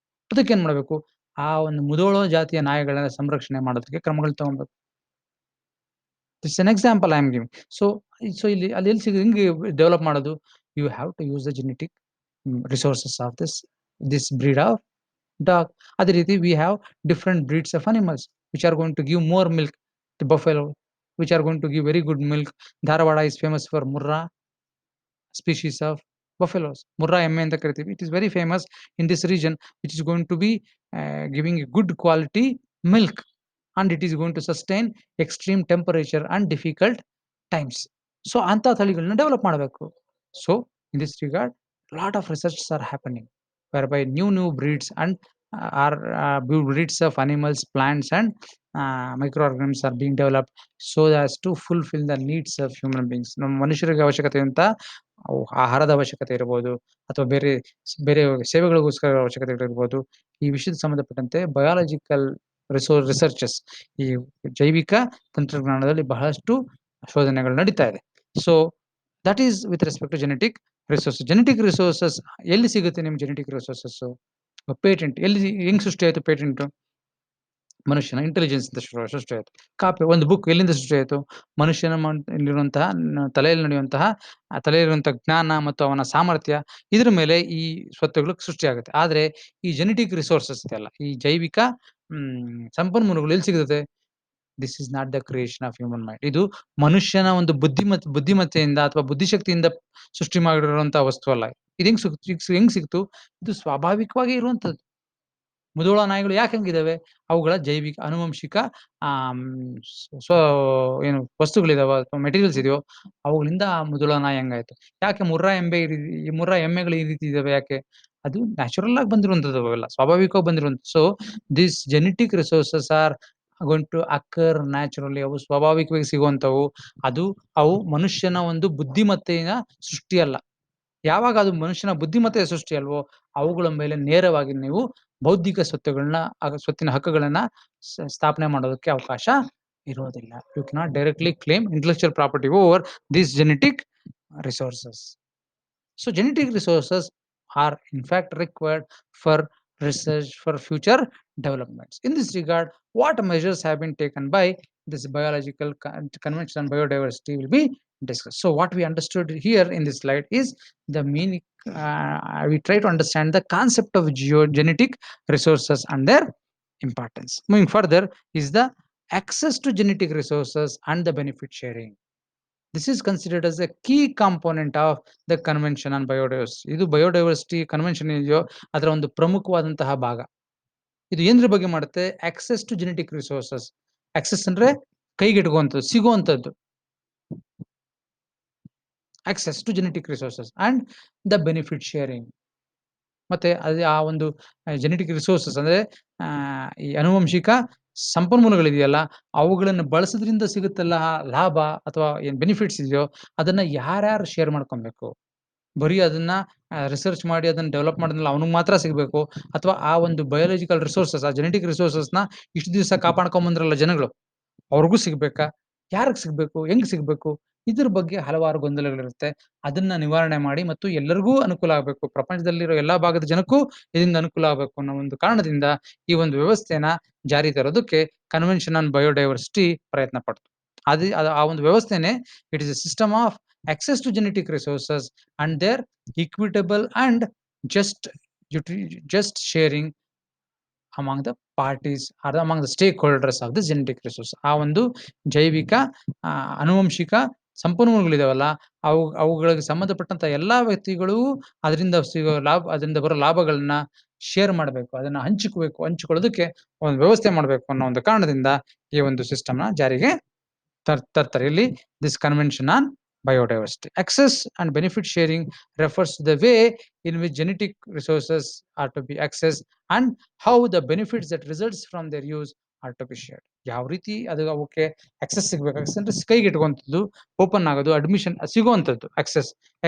ಅದಕ್ಕೇನ್ ಮಾಡ್ಬೇಕು? ಆ ಒಂದು ಮುಧೋಳ ಜಾತಿಯ ನಾಯಿಗಳ ಸಂರಕ್ಷಣೆ ಮಾಡೋದಕ್ಕೆ ಕ್ರಮಗಳು ತಗೊಬೇಕು. This an example I am giving. So so ಇಲ್ಲಿ ಅಲ್ಲಿ ಎಲ್ಲಿ ಹೆಂಗೆ ಡೆವಲಪ್ ಮಾಡೋದು? You have to use the genetic resources of this breed of dog. ಅದೇ ರೀತಿ we have different breeds of animals which are going to give more milk. the buffalo, which are going to give very good milk. Dharwada is famous for Murra species of buffaloes. Murra emme ಅಂತ ಕರಿತೀವಿ. It is very famous in this region, which is going to be giving a good quality milk, and it is going to sustain extreme temperature and difficult times. So ಅಂತ ತಳಿಗಳನ್ನ develop ಮಾಡಬೇಕು. So in this regard, lot of researches are happening, whereby new breeds and are breeds of animals, plants, and microorganisms are being developed so as to fulfill the needs of human beings. ನಮ್ಮ ಮನುಷ್ಯರಿಗೆ ಅವಶ್ಯಕತೆ ಅಂತ ಆಹಾರದ ಅವಶ್ಯಕತೆ ಇರಬಹುದು, ಅಥವಾ ಬೇರೆ ಸೇವೆಗಳಿಗೋಸ್ಕರ ಅವಶ್ಯಕತೆಗಳಿರ್ಬೋದು. ಈ ವಿಷಯಕ್ಕೆ ಸಂಬಂಧಪಟ್ಟಂತೆ ಬಯಾಲಜಿಕಲ್ ರಿಸರ್ಚಸ್, ಈ ಜೈವಿಕ ತಂತ್ರಜ್ಞಾನದಲ್ಲಿ ಬಹಳಷ್ಟು ಶೋಧನೆಗಳು ನಡೀತಾ ಇದೆ. So that is with respect to genetic resources. Genetic resources ಎಲ್ಲಿ ಸಿಗುತ್ತೆ ನಿಮ್ಗೆ? ಜೆನೆಟಿಕ್ ರಿಸೋರ್ಸಸ್ ಪೇಟೆಂಟ್ ಎಲ್ಲಿ, ಹೆಂಗ್ ಸೃಷ್ಟಿ ಆಯ್ತು ಪೇಟೆಂಟ್? ಮನುಷ್ಯನ ಇಂಟೆಲಿಜೆನ್ಸ್ ಇಂದ ಸೃಷ್ಟಿ ಆಯ್ತು. ಕಾಪಿ ಒಂದು ಬುಕ್ ಎಲ್ಲಿಂದ ಸೃಷ್ಟಿ ಆಯ್ತು? ಮನುಷ್ಯನ ಇರುವಂತಹ ತಲೆಯಲ್ಲಿ ನಡೆಯುವಂತಹ ತಲೆಯಲ್ಲಿರುವಂತಹ ಜ್ಞಾನ ಮತ್ತು ಅವನ ಸಾಮರ್ಥ್ಯ, ಇದ್ರ ಮೇಲೆ ಈ ಸ್ವತ್ತುಗಳು ಸೃಷ್ಟಿಯಾಗುತ್ತೆ. ಆದ್ರೆ ಈ ಜೆನೆಟಿಕ್ ರಿಸೋರ್ಸಸ್ ಇದೆಯಲ್ಲ, ಈ ಜೈವಿಕ ಸಂಪನ್ಮೂಲಗಳು ಎಲ್ಲಿ ಸಿಗುತ್ತೆ? This is not the creation of human mind. ಇದು ಮನುಷ್ಯನ ಒಂದು ಬುದ್ಧಿಮತ್ತೆಯಿಂದ ಅಥವಾ ಬುದ್ಧಿಶಕ್ತಿಯಿಂದ ಸೃಷ್ಟಿ ಮಾಡಿರುವಂತಹ ವಸ್ತು ಅಲ್ಲ. ಇದು ಹೆಂಗ್ ಸಿಕ್ತು? ಇದು ಸ್ವಾಭಾವಿಕವಾಗಿ ಇರುವಂತದ್ದು. ಮುಧೋಳ ನಾಯಿಗಳು ಯಾಕೆ ಹಂಗಿದಾವೆ? ಅವುಗಳ ಜೈವಿಕ ಆನುವಂಶಿಕ ಆಮ್ ಸ್ವ ಏನು ವಸ್ತುಗಳಿದಾವ ಅಥವಾ ಮೆಟೀರಿಯಲ್ಸ್ ಇದೆಯೋ ಅವುಗಳಿಂದ ಆ ಮುಧೋಳ ನಾಯಿ ಹಂಗಾಯ್ತು. ಯಾಕೆ ಈ ಮುರ್ರಾ ಎಮ್ಮೆಗಳು ಈ ರೀತಿ ಇದಾವೆ ಯಾಕೆ? ಅದು ನ್ಯಾಚುರಲ್ ಆಗಿ ಬಂದಿರುವಂತದ್ದು, ಅವೆಲ್ಲ ಸ್ವಾಭಾವಿಕವಾಗಿ ಬಂದಿರುವಂತದ್ದು. So this genetic resources are going to occur naturally. ಅವು ಸ್ವಾಭಾವಿಕವಾಗಿ ಸಿಗುವಂತವು. ಅವು ಮನುಷ್ಯನ ಒಂದು ಬುದ್ಧಿಮತ್ತೆಯ ಸೃಷ್ಟಿ ಅಲ್ಲ. ಯಾವಾಗ ಅದು ಮನುಷ್ಯನ ಬುದ್ಧಿಮತ್ತೆಯ ಸೃಷ್ಟಿ ಅಲ್ವೋ, ಅವುಗಳ ಮೇಲೆ ನೇರವಾಗಿ ನೀವು ಬೌದ್ಧಿಕ ಸ್ವತ್ತಿನ ಹಕ್ಕುಗಳನ್ನ ಸ್ಥಾಪನೆ ಮಾಡೋದಕ್ಕೆ ಅವಕಾಶ ಇರೋದಿಲ್ಲ. You cannot directly claim intellectual property over these genetic resources. So genetic resources are in fact required for research for future developments. In this regard, what measures have been taken by this biological convention on biodiversity will be discussed. So what we understood here in this slide is the meaning. We try to understand the concept of genetic resources and their importance. Moving further is the access to genetic resources and the benefit sharing. This is considered as a key component of the Convention on Biodiversity. ಇದು biodiversity convention ಇದೆಯೋ ಅದರ ಒಂದು ಪ್ರಮುಖವಾದಂತಹ ಭಾಗ. ಇದು ಏನ್ರ ಬಗ್ಗೆ ಮಾಡುತ್ತೆ? Access to genetic resources. Access ಅಂದ್ರೆ ಕೈಗೆಟುಕುವಂಥದ್ದು, ಸಿಗುವಂಥದ್ದು. Access to genetic resources and the benefit sharing. ಮತ್ತೆ ಅದೇ ಆ ಒಂದು ಜೆನೆಟಿಕ್ ರಿಸೋರ್ಸಸ್ ಅಂದ್ರೆ ಈ ಆನುವಂಶಿಕ ಸಂಪನ್ಮೂಲಗಳಿದೆಯಲ್ಲ, ಅವುಗಳನ್ನು ಬಳಸೋದ್ರಿಂದ ಸಿಗುತ್ತಲ್ಲ ಲಾಭ ಅಥವಾ ಏನ್ ಬೆನಿಫಿಟ್ಸ್ ಇದೆಯೋ ಅದನ್ನ ಯಾರ್ಯಾರು ಶೇರ್ ಮಾಡ್ಕೊಬೇಕು? ಬರೀ ಅದನ್ನ ರಿಸರ್ಚ್ ಮಾಡಿ ಅದನ್ನ ಡೆವಲಪ್ ಮಾಡೋದ್ನಲ್ಲ ಅವನಿಗೆ ಮಾತ್ರ ಸಿಗ್ಬೇಕು, ಅಥವಾ ಆ ಒಂದು ಬಯೋಲಾಜಿಕಲ್ ರಿಸೋರ್ಸಸ್, ಆ ಜೆನೆಟಿಕ್ ರಿಸೋರ್ಸಸ್‌ನ ಇಷ್ಟು ದಿವಸ ಕಾಪಾಡ್ಕೊಂಡ್ ಬಂದ್ರಲ್ಲ ಜನಗಳು, ಅವ್ರಿಗೂ ಸಿಗ್ಬೇಕಾ? ಯಾರಿಗ್ ಸಿಗ್ಬೇಕು? ಹೆಂಗ್ ಸಿಗ್ಬೇಕು? ಇದ್ರ ಬಗ್ಗೆ ಹಲವಾರು ಗೊಂದಲಗಳಿರುತ್ತೆ. ಅದನ್ನ ನಿವಾರಣೆ ಮಾಡಿ ಮತ್ತು ಎಲ್ಲರಿಗೂ ಅನುಕೂಲ ಆಗ್ಬೇಕು. ಪ್ರಪಂಚದಲ್ಲಿರೋ ಎಲ್ಲಾ ಭಾಗದ ಜನಕ್ಕೂ ಇದರಿಂದ ಅನುಕೂಲ ಆಗ್ಬೇಕು ಅನ್ನೋ ಒಂದು ಕಾರಣದಿಂದ ಈ ಒಂದು ವ್ಯವಸ್ಥೆನ ಜಾರಿ ತರೋದಕ್ಕೆ ಕನ್ವೆನ್ಷನ್ ಆನ್ ಬಯೋಡೈವರ್ಸಿಟಿ ಪ್ರಯತ್ನ ಪಡ್ತು. ಆ ಒಂದು ವ್ಯವಸ್ಥೆನೇ it is a system of access to genetic resources and their equitable and just just sharing among the parties or among the stakeholders of the genetic resource. ಆ ಒಂದು ಜೈವಿಕ ಆನುವಂಶಿಕ ಸಂಪನ್ಮೂಲಗಳಿದಾವಲ್ಲ, ಅವುಗಳಿಗೆ ಸಂಬಂಧಪಟ್ಟಂತ ಎಲ್ಲಾ ವ್ಯಕ್ತಿಗಳು ಅದರಿಂದ ಬರೋ ಲಾಭಗಳನ್ನ ಶೇರ್ ಮಾಡಬೇಕು, ಅದನ್ನ ಹಂಚಿಕೊಳ್ಳೋದಕ್ಕೆ ಒಂದು ವ್ಯವಸ್ಥೆ ಮಾಡಬೇಕು ಅನ್ನೋ ಒಂದು ಕಾರಣದಿಂದ ಈ ಒಂದು ಸಿಸ್ಟಮ್‌ನ ಜಾರಿಗೆ ತರ್ತಾರೆ. ಇಲ್ಲಿ this convention on biodiversity. Access and benefit sharing refers to the way in which genetic resources are to be accessed and how the benefits that results from their use are to be shared. ಯಾವ ರೀತಿ ಅದು ಅವಕ್ಕೆ access ಸಿಗ್ಬೇಕು? Access ಅಂದ್ರೆ ಕೈಗೆಟುಕುವಂಥದ್ದು, open ಆಗೋದು, admission ಸಿಗುವಂಥದ್ದು.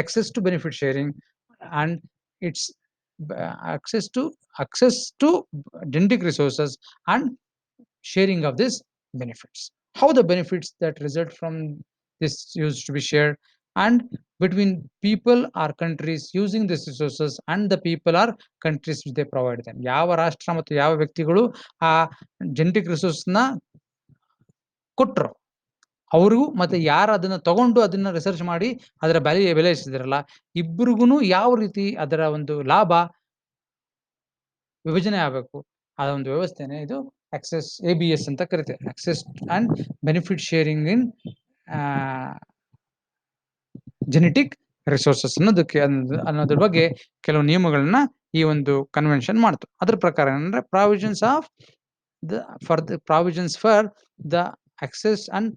access to benefit sharing and its access to genetic resources and sharing of these benefits. How the benefits that result from this use to be shared and between people or countries using these resources and the people or countries which they provide them. ಯಾವ ರಾಷ್ಟ್ರ ಮತ್ತು ಯಾವ ವ್ಯಕ್ತಿಗಳು ಆ genetic ರಿಸೋರ್ಸ್‌ನ ಕೊಟ್ರೋ ಅವ್ರಿಗೂ, ಮತ್ತೆ ಯಾರು ಅದನ್ನ ತಗೊಂಡು ಅದನ್ನ ರಿಸರ್ಚ್ ಮಾಡಿ ಅದರ ಬೆಲೆ ಎಷ್ಟಿದಾರಲ್ಲ ಇಬ್ಬರಿಗೂನು ಯಾವ ರೀತಿ ಅದರ ಒಂದು ಲಾಭ ವಿಭಜನೆ ಆಗ್ಬೇಕು, ಆ ಒಂದು ವ್ಯವಸ್ಥೆನೇ ಇದು ಆಕ್ಸೆಸ್ ABS ಅಂತ ಕರಿತೇವೆ, access and benefit sharing in genetic resources ಅನ್ನೋದ್ರ ಬಗ್ಗೆ ಕೆಲವು ನಿಯಮಗಳನ್ನ ಈ ಒಂದು ಕನ್ವೆನ್ಷನ್ ಮಾಡ್ತು. ಅದ್ರ ಪ್ರಕಾರ ಏನಂದ್ರೆ provisions of the provisions for the access and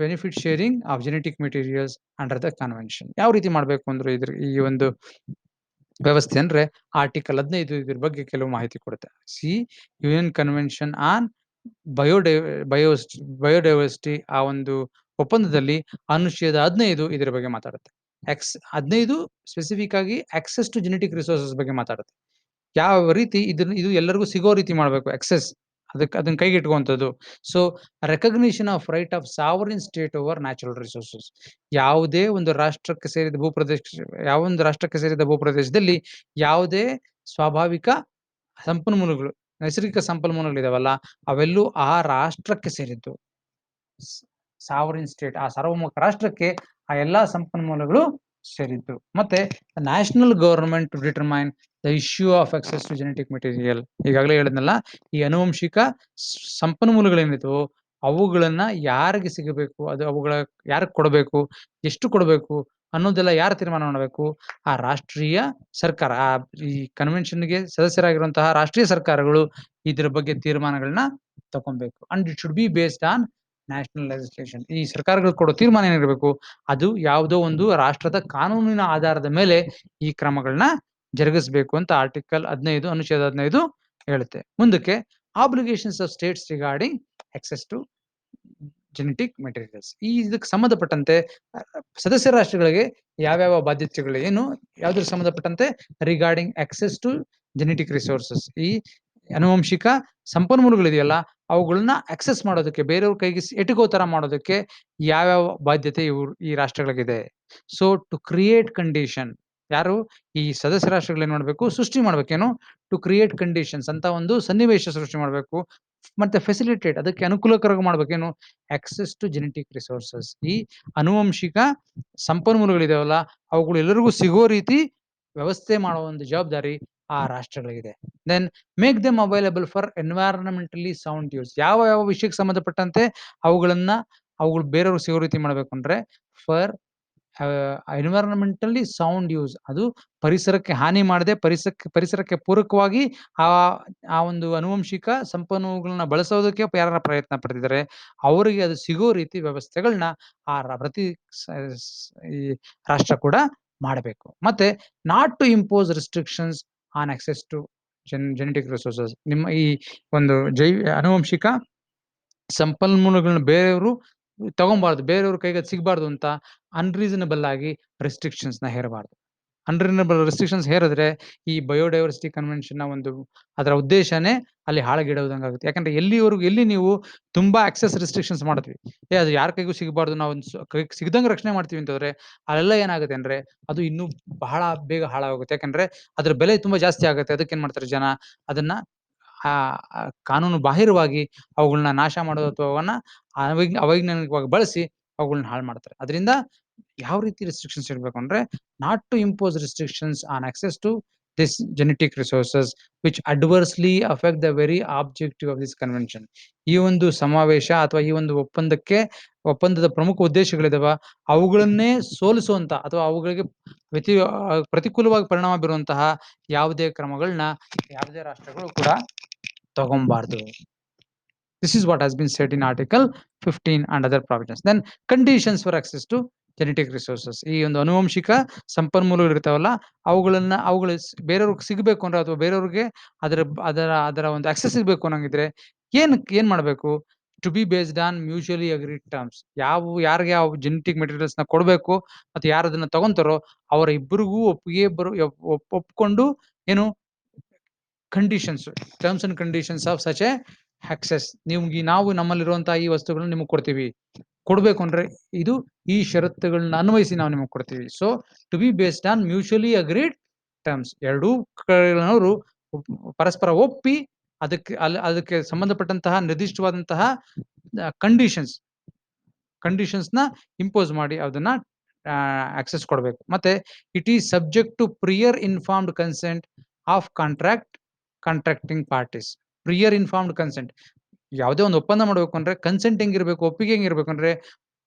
benefit sharing of genetic materials under the convention. ಯಾವ ರೀತಿ ಮಾಡಬೇಕು ಅಂದ್ರೆ ಈ ಒಂದು ವ್ಯವಸ್ಥೆ ಅಂದ್ರೆ ಆರ್ಟಿಕಲ್ 15 ಇದ್ರ ಬಗ್ಗೆ ಕೆಲವು ಮಾಹಿತಿ ಕೊಡುತ್ತೆ. ಸಿ UN ಕನ್ವೆನ್ಷನ್ ಆನ್ ಬಯೋಡೈ ಬಯೋಡೈವರ್ಸಿಟಿ, ಆ ಒಂದು ಒಪ್ಪಂದದಲ್ಲಿ ಅನುಚ್ಛೇದ 15 ಇದ್ರ ಬಗ್ಗೆ ಮಾತಾಡುತ್ತೆ. 15 ಸ್ಪೆಸಿಫಿಕ್ ಆಗಿ ಆಕ್ಸೆಸ್ ಟು ಜೆನೆಟಿಕ್ ರಿಸೋರ್ಸಸ್ ಬಗ್ಗೆ ಮಾತಾಡುತ್ತೆ. ಯಾವ ರೀತಿ ಇದು ಎಲ್ಲರಿಗೂ ಸಿಗೋ ರೀತಿ ಮಾಡಬೇಕು ಆಕ್ಸೆಸ್, ಅದನ್ನ ಕೈಗೆಟುಕುವಂಥದ್ದು. So recognition of right of sovereign state over natural resources. ಯಾವುದೇ ಒಂದು ರಾಷ್ಟ್ರಕ್ಕೆ ಸೇರಿದ ಭೂಪ್ರದೇಶದಲ್ಲಿ ಯಾವುದೇ ಸ್ವಾಭಾವಿಕ ಸಂಪನ್ಮೂಲಗಳು, ನೈಸರ್ಗಿಕ ಸಂಪನ್ಮೂಲಗಳಿದಾವಲ್ಲ, ಅವೆಲ್ಲೂ ಆ ರಾಷ್ಟ್ರಕ್ಕೆ ಸೇರಿದ್ದು. ಸಾವರಿನ್ ಸ್ಟೇಟ್, ಆ ಸಾರ್ವಭೌಮ ರಾಷ್ಟ್ರಕ್ಕೆ ಆ ಎಲ್ಲಾ ಸಂಪನ್ಮೂಲಗಳು ಸೇರಿದ್ದು. ಮತ್ತೆ national government to determine the issue of access to genetic material. ಈಗಾಗಲೇ ಹೇಳಿದ್ನಲ್ಲ, ಈ ಆನುವಂಶಿಕ ಸಂಪನ್ಮೂಲಗಳೇನಿದ್ವು ಅವುಗಳನ್ನ ಯಾರಿಗೆ ಸಿಗಬೇಕು, ಅದು ಅವುಗಳ ಯಾರಿಗೆ ಕೊಡಬೇಕು, ಎಷ್ಟು ಕೊಡಬೇಕು ಅನ್ನೋದೆಲ್ಲ ಯಾರು ತೀರ್ಮಾನ ಮಾಡಬೇಕು? ಆ ರಾಷ್ಟ್ರೀಯ ಸರ್ಕಾರ, ಈ ಕನ್ವೆನ್ಷನ್ಗೆ ಸದಸ್ಯರಾಗಿರುವಂತಹ ರಾಷ್ಟ್ರೀಯ ಸರ್ಕಾರಗಳು ಇದ್ರ ಬಗ್ಗೆ ತೀರ್ಮಾನಗಳನ್ನ ತಗೊಬೇಕು. And it should be based on national legislation. ಈ ಸರ್ಕಾರಗಳು ಕೊಡೋ ತೀರ್ಮಾನ ಏನಿರಬೇಕು, ಅದು ಯಾವುದೋ ಒಂದು ರಾಷ್ಟ್ರದ ಕಾನೂನಿನ ಆಧಾರದ ಮೇಲೆ ಈ ಕ್ರಮಗಳನ್ನ ಜರುಗಿಸಬೇಕು ಅಂತ ಆರ್ಟಿಕಲ್ 15 ಅನುಚ್ಛೇದ 15 ಹೇಳುತ್ತೆ. ಮುಂದಕ್ಕೆ obligations of states regarding access to genetic materials. ಈ ಇದಕ್ಕೆ ಸಂಬಂಧಪಟ್ಟಂತೆ ಸದಸ್ಯ ರಾಷ್ಟ್ರಗಳಿಗೆ ಯಾವ್ಯಾವ ಬಾಧ್ಯತೆಗಳು ಏನು, ಯಾವ್ದ್ರ ಸಂಬಂಧಪಟ್ಟಂತೆ regarding access to genetic resources, ಈ ಆನುವಂಶಿಕ ಸಂಪನ್ಮೂಲಗಳಿದೆಯಲ್ಲ ಅವುಗಳನ್ನ ಆಕ್ಸೆಸ್ ಮಾಡೋದಕ್ಕೆ, ಬೇರೆಯವ್ರ ಕೈಗೆ ಎಟುಕೋ ತರ ಮಾಡೋದಕ್ಕೆ ಯಾವ್ಯಾವ ಬಾಧ್ಯತೆ ಈ ರಾಷ್ಟ್ರಗಳಿಗಿದೆ. ಸೊ ಟು ಕ್ರಿಯೇಟ್ ಕಂಡೀಷನ್, ಯಾರು ಈ ಸದಸ್ಯ ರಾಷ್ಟ್ರಗಳು ಏನ್ ಮಾಡ್ಬೇಕು, ಸೃಷ್ಟಿ ಮಾಡ್ಬೇಕೇನು, ಟು ಕ್ರಿಯೇಟ್ ಕಂಡೀಷನ್ಸ್ ಅಂತ ಒಂದು ಸನ್ನಿವೇಶ ಸೃಷ್ಟಿ ಮಾಡ್ಬೇಕು. ಮತ್ತೆ ಫೆಸಿಲಿಟೇಟ್, ಅದಕ್ಕೆ ಅನುಕೂಲಕರ ಮಾಡ್ಬೇಕೇನು, ಆಕ್ಸೆಸ್ ಟು ಜೆನೆಟಿಕ್ ರಿಸೋರ್ಸಸ್. ಈ ಆನುವಂಶಿಕ ಸಂಪನ್ಮೂಲಗಳಿದಾವಲ್ಲ ಅವುಗಳು ಎಲ್ಲರಿಗೂ ಸಿಗೋ ರೀತಿ ವ್ಯವಸ್ಥೆ ಮಾಡೋ ಒಂದು ಜವಾಬ್ದಾರಿ ಆ ರಾಷ್ಟ್ರಗಳಿಗಿದೆ. Then make them available for environmentally sound use. ಯಾವ ಯಾವ ವಿಷಯಕ್ಕೆ ಸಂಬಂಧಪಟ್ಟಂತೆ ಅವುಗಳು ಬೇರೆಯವ್ರಿಗೆ ಸಿಗೋ ರೀತಿ ಮಾಡ್ಬೇಕು ಅಂದ್ರೆ ಫಾರ್ ಎನ್ವೈರನ್ಮೆಂಟಲಿ ಸೌಂಡ್ ಯೂಸ್, ಅದು ಪರಿಸರಕ್ಕೆ ಹಾನಿ ಮಾಡದೆ ಪರಿಸರಕ್ಕೆ ಪೂರಕವಾಗಿ ಆ ಆ ಒಂದು ಆನುವಂಶಿಕ ಸಂಪನ್ಮೂಲಗಳನ್ನ ಬಳಸೋದಕ್ಕೆ ಯಾರ ಪ್ರಯತ್ನ ಪಡ್ತಿದ್ದಾರೆ ಅವರಿಗೆ ಅದು ಸಿಗೋ ರೀತಿ ವ್ಯವಸ್ಥೆಗಳನ್ನ ಪ್ರತಿ ಈ ರಾಷ್ಟ್ರ ಕೂಡ ಮಾಡಬೇಕು. ಮತ್ತೆ not to impose restrictions on access to genetic resources. ನಿಮ್ಮ ಈ ಒಂದು ಆನುವಂಶಿಕ ಸಂಪನ್ಮೂಲಗಳನ್ನ ಬೇರೆಯವರು ತಗೊಬಾರ್ದು, ಬೇರೆಯವ್ರ ಕೈಗೆ ಸಿಗಬಾರ್ದು ಅಂತ ಅನ್ರೀಸನಬಲ್ ಆಗಿ ರೆಸ್ಟ್ರಿಕ್ಷನ್ಸ್ ನ ಹೇರಬಾರ್ದು. ಅನ್ರೀಸನಬಲ್ ರೆಸ್ಟ್ರಿಕ್ಷನ್ಸ್ ಹೇರಿದ್ರೆ ಈ ಬಯೋಡೈವರ್ಸಿಟಿ ಕನ್ವೆನ್ಷನ್ ಒಂದು ಅದರ ಉದ್ದೇಶನೇ ಅಲ್ಲಿ ಹಾಳಗಿಡುವುದಂಗಾಗುತ್ತೆ. ಯಾಕಂದ್ರೆ ಎಲ್ಲಿ ನೀವು ತುಂಬಾ ಆಕ್ಸೆಸ್ ರೆಸ್ಟ್ರಿಕ್ಷನ್ಸ್ ಮಾಡ್ತೀವಿ, ಅದು ಯಾರ ಕೈಗೂ ಸಿಗಬಾರ್ದು, ನಾವು ಸಿಗದಂಗೆ ರಕ್ಷಣೆ ಮಾಡ್ತೀವಿ ಅಂತಂದ್ರೆ ಅಲ್ಲೆಲ್ಲ ಏನಾಗುತ್ತೆ ಅಂದ್ರೆ ಅದು ಇನ್ನೂ ಬಹಳ ಬೇಗ ಹಾಳಾಗುತ್ತೆ. ಯಾಕಂದ್ರೆ ಅದ್ರ ಬೆಲೆ ತುಂಬಾ ಜಾಸ್ತಿ ಆಗುತ್ತೆ. ಅದಕ್ಕೆ ಏನ್ ಮಾಡ್ತಾರೆ ಜನ, ಅದನ್ನ ಕಾನೂನು ಬಾಹಿರವಾಗಿ ಅವುಗಳನ್ನ ನಾಶ ಮಾಡೋದು ಅಥವಾ ಅವನ್ನ ಅವೈಜ್ಞಾನಿಕವಾಗಿ ಬಳಸಿ ಅವುಗಳನ್ನ ಹಾಳು ಮಾಡ್ತಾರೆ. ಅದರಿಂದ ಯಾವ ರೀತಿ ರೆಸ್ಟ್ರಿಕ್ಷನ್ಸ್ ಇರಬೇಕು ಅಂದ್ರೆ not to impose restrictions on access to this genetic resources which adversely affect the very objective of this convention. ಈ ಒಂದು ಸಮಾವೇಶ ಅಥವಾ ಈ ಒಂದು ಒಪ್ಪಂದದ ಪ್ರಮುಖ ಉದ್ದೇಶಗಳಿದಾವ ಅವುಗಳನ್ನೇ ಸೋಲಿಸುವಂತ ಅಥವಾ ಅವುಗಳಿಗೆ ಪ್ರತಿಕೂಲವಾಗಿ ಪರಿಣಾಮ ಬೀರುವಂತಹ ಯಾವುದೇ ಕ್ರಮಗಳನ್ನ ಯಾವುದೇ ರಾಷ್ಟ್ರಗಳು ಕೂಡ ತಗೊಂಬಾರ್ದು. This is what has been said in Article 15 and other provisions. Then conditions for access to genetic resources. ಈ ಒಂದು ಆನುವಂಶಿಕ ಸಂಪನ್ಮೂಲಗಳು ಇರ್ತಾವಲ್ಲ ಅವುಗಳು ಬೇರೆಯವ್ರಿಗೆ ಸಿಗಬೇಕು ಅಂದ್ರೆ ಅಥವಾ ಬೇರೆಯವ್ರಿಗೆ ಅದರ ಒಂದು ಆಕ್ಸೆಸ್ ಸಿಗಬೇಕು ಅನ್ನಂಗಿದ್ರೆ ಏನ್ ಮಾಡಬೇಕು? To be based on mutually agreed terms. ಯಾರಿಗೆ ಯಾವ ಜೆನೆಟಿಕ್ ಮೆಟೀರಿಯಲ್ಸ್ ನ ಕೊಡಬೇಕು ಮತ್ತೆ ಯಾರು ಅದನ್ನ ತಗೊಂತಾರೋ ಅವರ ಇಬ್ಬರಿಗೂ ಒಪ್ಕೊಂಡು ಏನು conditions, terms and conditions of such A access. ನಾವು ನಮ್ಮಲ್ಲಿರುವಂತಹ ಈ ವಸ್ತುಗಳನ್ನ ನಿಮಗೆ ಕೊಡ್ಬೇಕು ಅಂದ್ರೆ ಇದು ಈ ಷರತ್ತುಗಳನ್ನ ಅನ್ವಯಿಸಿ ನಾವು ನಿಮಗೆ ಕೊಡ್ತೀವಿ. So to be based on mutually agreed terms. ಎರಡೂ ಕಡೆಗಳವರು ಪರಸ್ಪರ ಒಪ್ಪಿ ಅದಕ್ಕೆ ಸಂಬಂಧಪಟ್ಟಂತಹ ನಿರ್ದಿಷ್ಟವಾದಂತಹ ಕಂಡೀಷನ್ಸ್ ನ ಇಂಪೋಸ್ ಮಾಡಿ ಅದನ್ನ ಆಕ್ಸೆಸ್ ಕೊಡಬೇಕು. ಮತ್ತೆ it is subject to prior informed consent of contracting parties. Prior informed consent, ಯಾವುದೇ ಒಂದು ಒಪ್ಪಂದ ಮಾಡಬೇಕು ಅಂದ್ರೆ ಕನ್ಸೆಂಟ್ ಹೆಂಗಿರ್ಬೇಕು, ಒಪ್ಪಿಗೆ ಹೆಂಗಿರ್ಬೇಕು ಅಂದ್ರೆ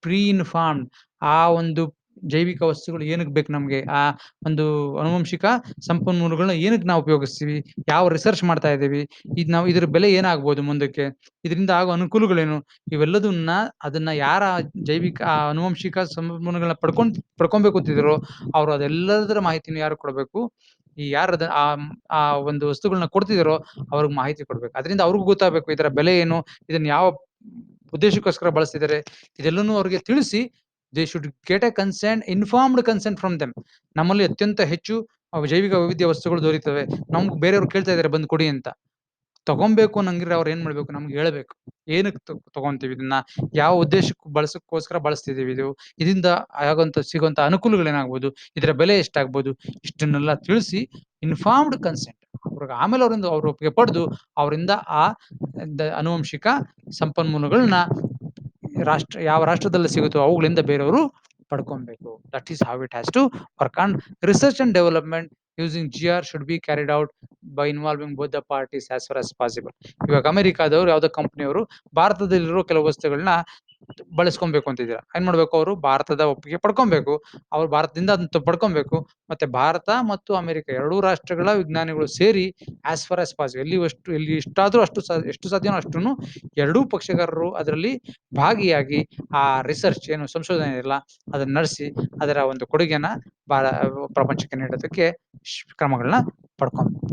ಪ್ರೀ ಇನ್ಫಾರ್ಮ್ಡ್. ಆ ಒಂದು ಜೈವಿಕ ವಸ್ತುಗಳು ಏನಕ್ಕೆ ಬೇಕು ನಮಗೆ, ಆ ಒಂದು ಆನುವಂಶಿಕ ಸಂಪನ್ಮೂಲಗಳನ್ನ ಏನಕ್ಕೆ ನಾವು ಉಪಯೋಗಿಸ್ತೀವಿ, ಯಾವ ರಿಸರ್ಚ್ ಮಾಡ್ತಾ ಇದ್ದೀವಿ, ಇದು ನಾವು ಇದ್ರ ಬೆಲೆ ಏನಾಗ್ಬೋದು ಮುಂದಕ್ಕೆ, ಇದರಿಂದ ಆಗೋ ಅನುಕೂಲಗಳೇನು, ಇವೆಲ್ಲದನ್ನ ಅದನ್ನ ಯಾರ ಜೈವಿಕ ಆನುವಂಶಿಕ ಸಂಪನ್ಮೂಲಗಳನ್ನ ಪಡ್ಕೊಬೇಕು ಅಂತಿದ್ರು ಅವ್ರು ಅದೆಲ್ಲದರ ಮಾಹಿತಿನ ಯಾರು ಕೊಡಬೇಕು, ಈ ಯಾರದ ಆ ಒಂದು ವಸ್ತುಗಳನ್ನ ಕೊಡ್ತಿದಾರೋ ಅವ್ರಿಗೆ ಮಾಹಿತಿ ಕೊಡ್ಬೇಕು. ಅದರಿಂದ ಅವ್ರಿಗೂ ಗೊತ್ತಾಗಬೇಕು ಇದರ ಬೆಲೆ ಏನು, ಇದನ್ನ ಯಾವ ಉದ್ದೇಶಕ್ಕೋಸ್ಕರ ಬಳಸ್ತಿದ್ದಾರೆ, ಇದೆಲ್ಲನೂ ಅವ್ರಿಗೆ ತಿಳಿಸಿ they should get A consent, informed consent from them. ನಮ್ಮಲ್ಲಿ ಅತ್ಯಂತ ಹೆಚ್ಚು ಜೈವಿಕ ವೈವಿಧ್ಯ ವಸ್ತುಗಳು ದೊರೀತವೆ, ನಮ್ಗೆ ಬೇರೆಯವ್ರು ಕೇಳ್ತಾ ಇದಾರೆ ಬಂದು ಕೊಡಿ ಅಂತ. ತಗೊಬೇಕು ಅನ್ನಂಗಿದ್ರೆ ಅವ್ರು ಏನ್ ಮಾಡ್ಬೇಕು, ನಮ್ಗೆ ಹೇಳ್ಬೇಕು ಏನಕ್ಕೆ ತಗೊಂತೀವಿ ಇದನ್ನ, ಯಾವ ಉದ್ದೇಶಕ್ಕೆ ಬಳಸಕ್ಕೋಸ್ಕರ ಬಳಸ್ತಿದೀವಿ, ಇದರಿಂದ ಸಿಗುವಂತ ಅನುಕೂಲಗಳು ಏನಾಗ್ಬೋದು, ಇದರ ಬೆಲೆ ಎಷ್ಟಾಗ್ಬೋದು, ಇಷ್ಟನ್ನೆಲ್ಲ ತಿಳಿಸಿ ಇನ್ಫಾರ್ಮ್ಡ್ ಕನ್ಸೆಂಟ್ ಅವ್ರಿಗೆ, ಆಮೇಲೆ ಅವರಿಂದ ಅವ್ರು ಒಪ್ಪಿಗೆ ಪಡೆದು ಅವರಿಂದ ಆ ಆನುವಂಶಿಕ ಸಂಪನ್ಮೂಲಗಳನ್ನ ಯಾವ ರಾಷ್ಟ್ರದಲ್ಲಿ ಸಿಗುತ್ತೋ ಅವುಗಳಿಂದ ಬೇರೆಯವರು ಪಡ್ಕೊಬೇಕು. That is how it has to work on. Research and development using GR should be carried out by involving both the parties as far as possible. ಇವಾಗ ಅಮೆರಿಕಾದವರು ಯಾವುದೋ ಕಂಪನಿಯವರು ಭಾರತದಲ್ಲಿರೋ ಕೆಲವು ವಸ್ತುಗಳನ್ನ ಬಳಸ್ಕೊಬೇಕು ಅಂತಿದ್ದೀರಾ, ಏನ್ ಮಾಡ್ಬೇಕು, ಅವರು ಭಾರತದ ಒಪ್ಪಿಗೆ ಪಡ್ಕೊಬೇಕು, ಅವ್ರು ಭಾರತದಿಂದ ಅದನ್ನ ಪಡ್ಕೊಬೇಕು. ಮತ್ತೆ ಭಾರತ ಮತ್ತು ಅಮೆರಿಕ ಎರಡೂ ರಾಷ್ಟ್ರಗಳ ವಿಜ್ಞಾನಿಗಳು ಸೇರಿ ಆಸ್ ಫಾರ್ ಆಸ್ ಪಾಸಿಬಲ್ ಎಲ್ಲಿ ಇಷ್ಟಾದ್ರೂ ಅಷ್ಟು ಎಷ್ಟು ಸಾಧ್ಯನೋ ಅಷ್ಟನ್ನು ಎರಡೂ ಪಕ್ಷಗಾರರು ಅದರಲ್ಲಿ ಭಾಗಿಯಾಗಿ ಆ ರಿಸರ್ಚ್ ಏನು ಸಂಶೋಧನೆ ಇಲ್ಲ ಅದನ್ನ ನಡೆಸಿ ಅದರ ಒಂದು ಕೊಡುಗೆನ ಪ್ರಪಂಚಕ್ಕೆ ನೀಡೋದಕ್ಕೆ ಕ್ರಮಗಳನ್ನ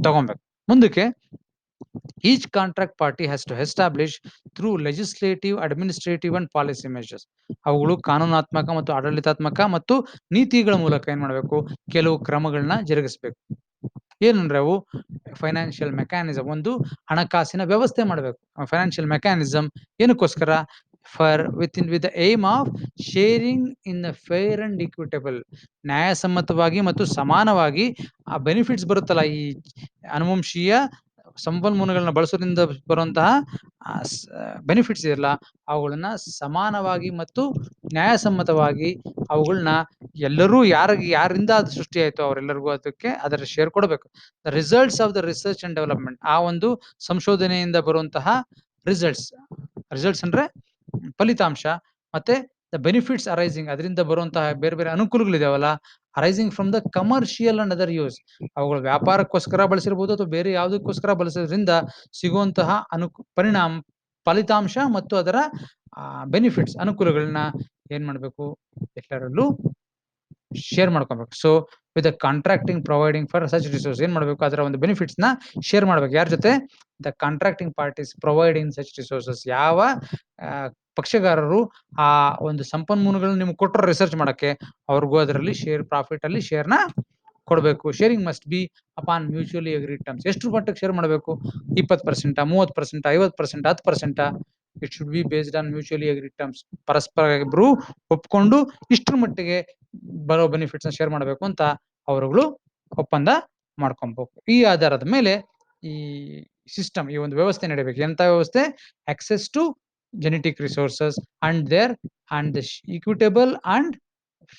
ತಗೊಬೇಕು. ಮುಂದಕ್ಕೆ each contract party has to establish through legislative, administrative and policy measures. ಅವುಗಳು ಕಾನೂನಾತ್ಮಕ ಮತ್ತು ಆಡಳಿತಾತ್ಮಕ ಮತ್ತು ನೀತಿಗಳ ಮೂಲಕ ಏನ್ ಮಾಡಬೇಕು, ಕೆಲವು ಕ್ರಮಗಳನ್ನ ಜರುಗಿಸಬೇಕು. ಏನಂದ್ರೆ ಅವು ಫೈನಾನ್ಷಿಯಲ್ ಮೆಕ್ಯಾನಿಸಮ್, ಒಂದು ಹಣಕಾಸಿನ ವ್ಯವಸ್ಥೆ ಮಾಡಬೇಕು. ಫೈನಾನ್ಷಿಯಲ್ ಮೆಕ್ಯಾನಿಸಮ್ ಏನಕ್ಕೋಸ್ಕರ, with the aim of sharing in the fair and equitable, ನ್ಯಾಯಸಮ್ಮತವಾಗಿ ಮತ್ತು ಸಮಾನವಾಗಿ ಆ ಬೆನಿಫಿಟ್ಸ್ ಬರುತ್ತಲ್ಲ, ಈ ಅನುವಂಶೀಯ ಸಂಪನ್ಮೂಲಗಳನ್ನ ಬಳಸೋದ್ರಿಂದ ಬರುವಂತಹ ಬೆನಿಫಿಟ್ಸ್ ಇರಲ್ಲ, ಅವುಗಳನ್ನ ಸಮಾನವಾಗಿ ಮತ್ತು ನ್ಯಾಯಸಮ್ಮತವಾಗಿ ಅವುಗಳನ್ನ ಎಲ್ಲರೂ ಯಾರಿಂದ ಅದು ಸೃಷ್ಟಿ ಆಯ್ತು ಅವರೆಲ್ಲರಿಗೂ ಅದರ ಶೇರ್ ಕೊಡಬೇಕು. The results of the research and development, ಆ ಒಂದು ಸಂಶೋಧನೆಯಿಂದ ಬರುವಂತಹ ರಿಸಲ್ಟ್ಸ್ ಅಂದ್ರೆ ಫಲಿತಾಂಶ, ಮತ್ತೆ ದ ಬೆನಿಫಿಟ್ಸ್ ಅರೈಸಿಂಗ್, ಅದರಿಂದ ಬರುವಂತಹ ಬೇರೆ ಬೇರೆ ಅನುಕೂಲಗಳಿದಾವಲ್ಲ, arising from the commercial and other use, ಅವುಗಳು ವ್ಯಾಪಾರಕ್ಕೋಸ್ಕರ ಬಳಸಿರ್ಬೋದು ಅಥವಾ ಬೇರೆ ಯಾವುದಕ್ಕೋಸ್ಕರ ಬಳಸೋದ್ರಿಂದ ಸಿಗುವಂತಹ ಫಲಿತಾಂಶ ಮತ್ತು ಅದರ ಬೆನಿಫಿಟ್ಸ್ ಅನುಕೂಲಗಳನ್ನ ಏನ್ ಮಾಡ್ಬೇಕು, ಎಲ್ಲರಲ್ಲೂ ಶೇರ್ ಮಾಡ್ಕೋಬೇಕು. So with the contracting providing for such resource, ಏನ್ ಮಾಡ್ಬೇಕು, ಅದರ ಒಂದು ಬೆನಿಫಿಟ್ಸ್ ನ ಶೇರ್ ಮಾಡ್ಬೇಕು. ಯಾರ ಜೊತೆ, the contracting parties providing such resources, ಯಾವ ಪಕ್ಷಗಾರರು ಆ ಒಂದು ಸಂಪನ್ಮೂಲಗಳನ್ನ ನಿಮ್ಗೆ ಕೊಟ್ಟರು ರಿಸರ್ಚ್ ಮಾಡಕ್ಕೆ, ಅವ್ರಿಗೂ ಅದರಲ್ಲಿ ಪ್ರಾಫಿಟ್ ಅಲ್ಲಿ ಶೇರ್ನ ಕೊಡಬೇಕು. Sharing must be upon mutually agreed terms. ಎಷ್ಟು ಮಟ್ಟಕ್ಕೆ ಶೇರ್ ಮಾಡಬೇಕು, 20%, 30%, 50%, 10%, it should be based on mutually agreed terms. ಪರಸ್ಪರ ಇಬ್ರು ಒಪ್ಕೊಂಡು ಇಷ್ಟರ ಮಟ್ಟಿಗೆ ಬರೋ ಬೆನಿಫಿಟ್ಸ್ ನ ಶೇರ್ ಮಾಡಬೇಕು ಅಂತ ಅವರುಗಳು ಒಪ್ಪಂದ ಮಾಡ್ಕೊಬೇಕು. ಈ ಆಧಾರದ ಮೇಲೆ ಈ ಸಿಸ್ಟಮ್, ಈ ಒಂದು ವ್ಯವಸ್ಥೆ ನಡೀಬೇಕು. ಎಂತ ವ್ಯವಸ್ಥೆ, access to genetic resources and the equitable and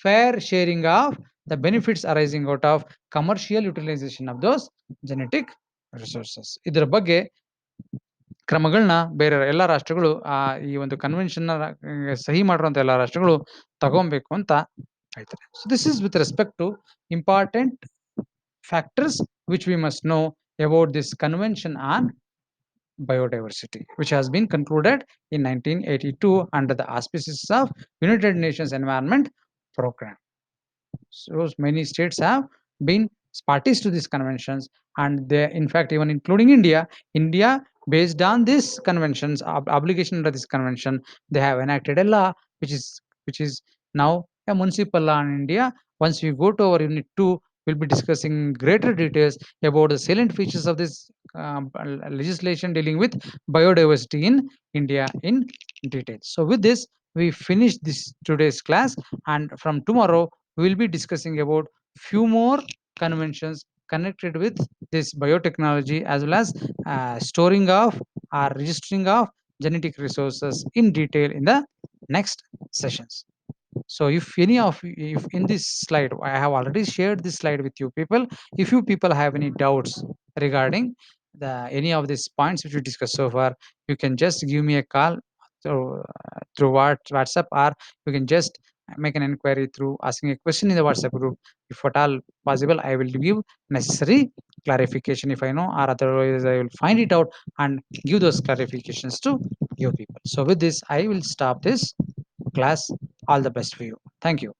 fair sharing of the benefits arising out of commercial utilization of those genetic resources. ಇದರ ಬಗ್ಗೆ ಕ್ರಮಗಳನ್ನ ಬೇರೆ ಎಲ್ಲ ರಾಷ್ಟ್ರಗಳು ಈ ಒಂದು ಕನ್ವೆನ್ಷನ್ ಸಹಿ ಮಾಡಿರುವಂತ ಎಲ್ಲ ರಾಷ್ಟ್ರಗಳು ತಗೊಬೇಕು ಅಂತ ಹೇಳ್ತಾರೆ. So this is with respect to important factors which we must know about this convention on biodiversity, which has been concluded in 1982 under the auspices of United Nations Environment Program. So many states have been parties to these conventions, and they, in fact, even including India, based on these conventions, obligation under this convention, they have enacted a law which is now a municipal law in India. Once we go to our unit 2, we'll be discussing greater details about the salient features of this legislation dealing with biodiversity in India in detail. So with this, we finish this today's class, and from tomorrow we will be discussing about few more conventions connected with this biotechnology, as well as storing of or registering of genetic resources in detail in the next sessions. So if in this slide, I have already shared this slide with you people. If you people have any doubts regarding any of these points which we discussed so far, you can just give me a call through WhatsApp, or you can just make an inquiry through asking a question in the WhatsApp group. If at all possible, I will give necessary clarification if I know, or otherwise I will find it out and give those clarifications to you people. So with this, I will stop this class. All the best for you. Thank you.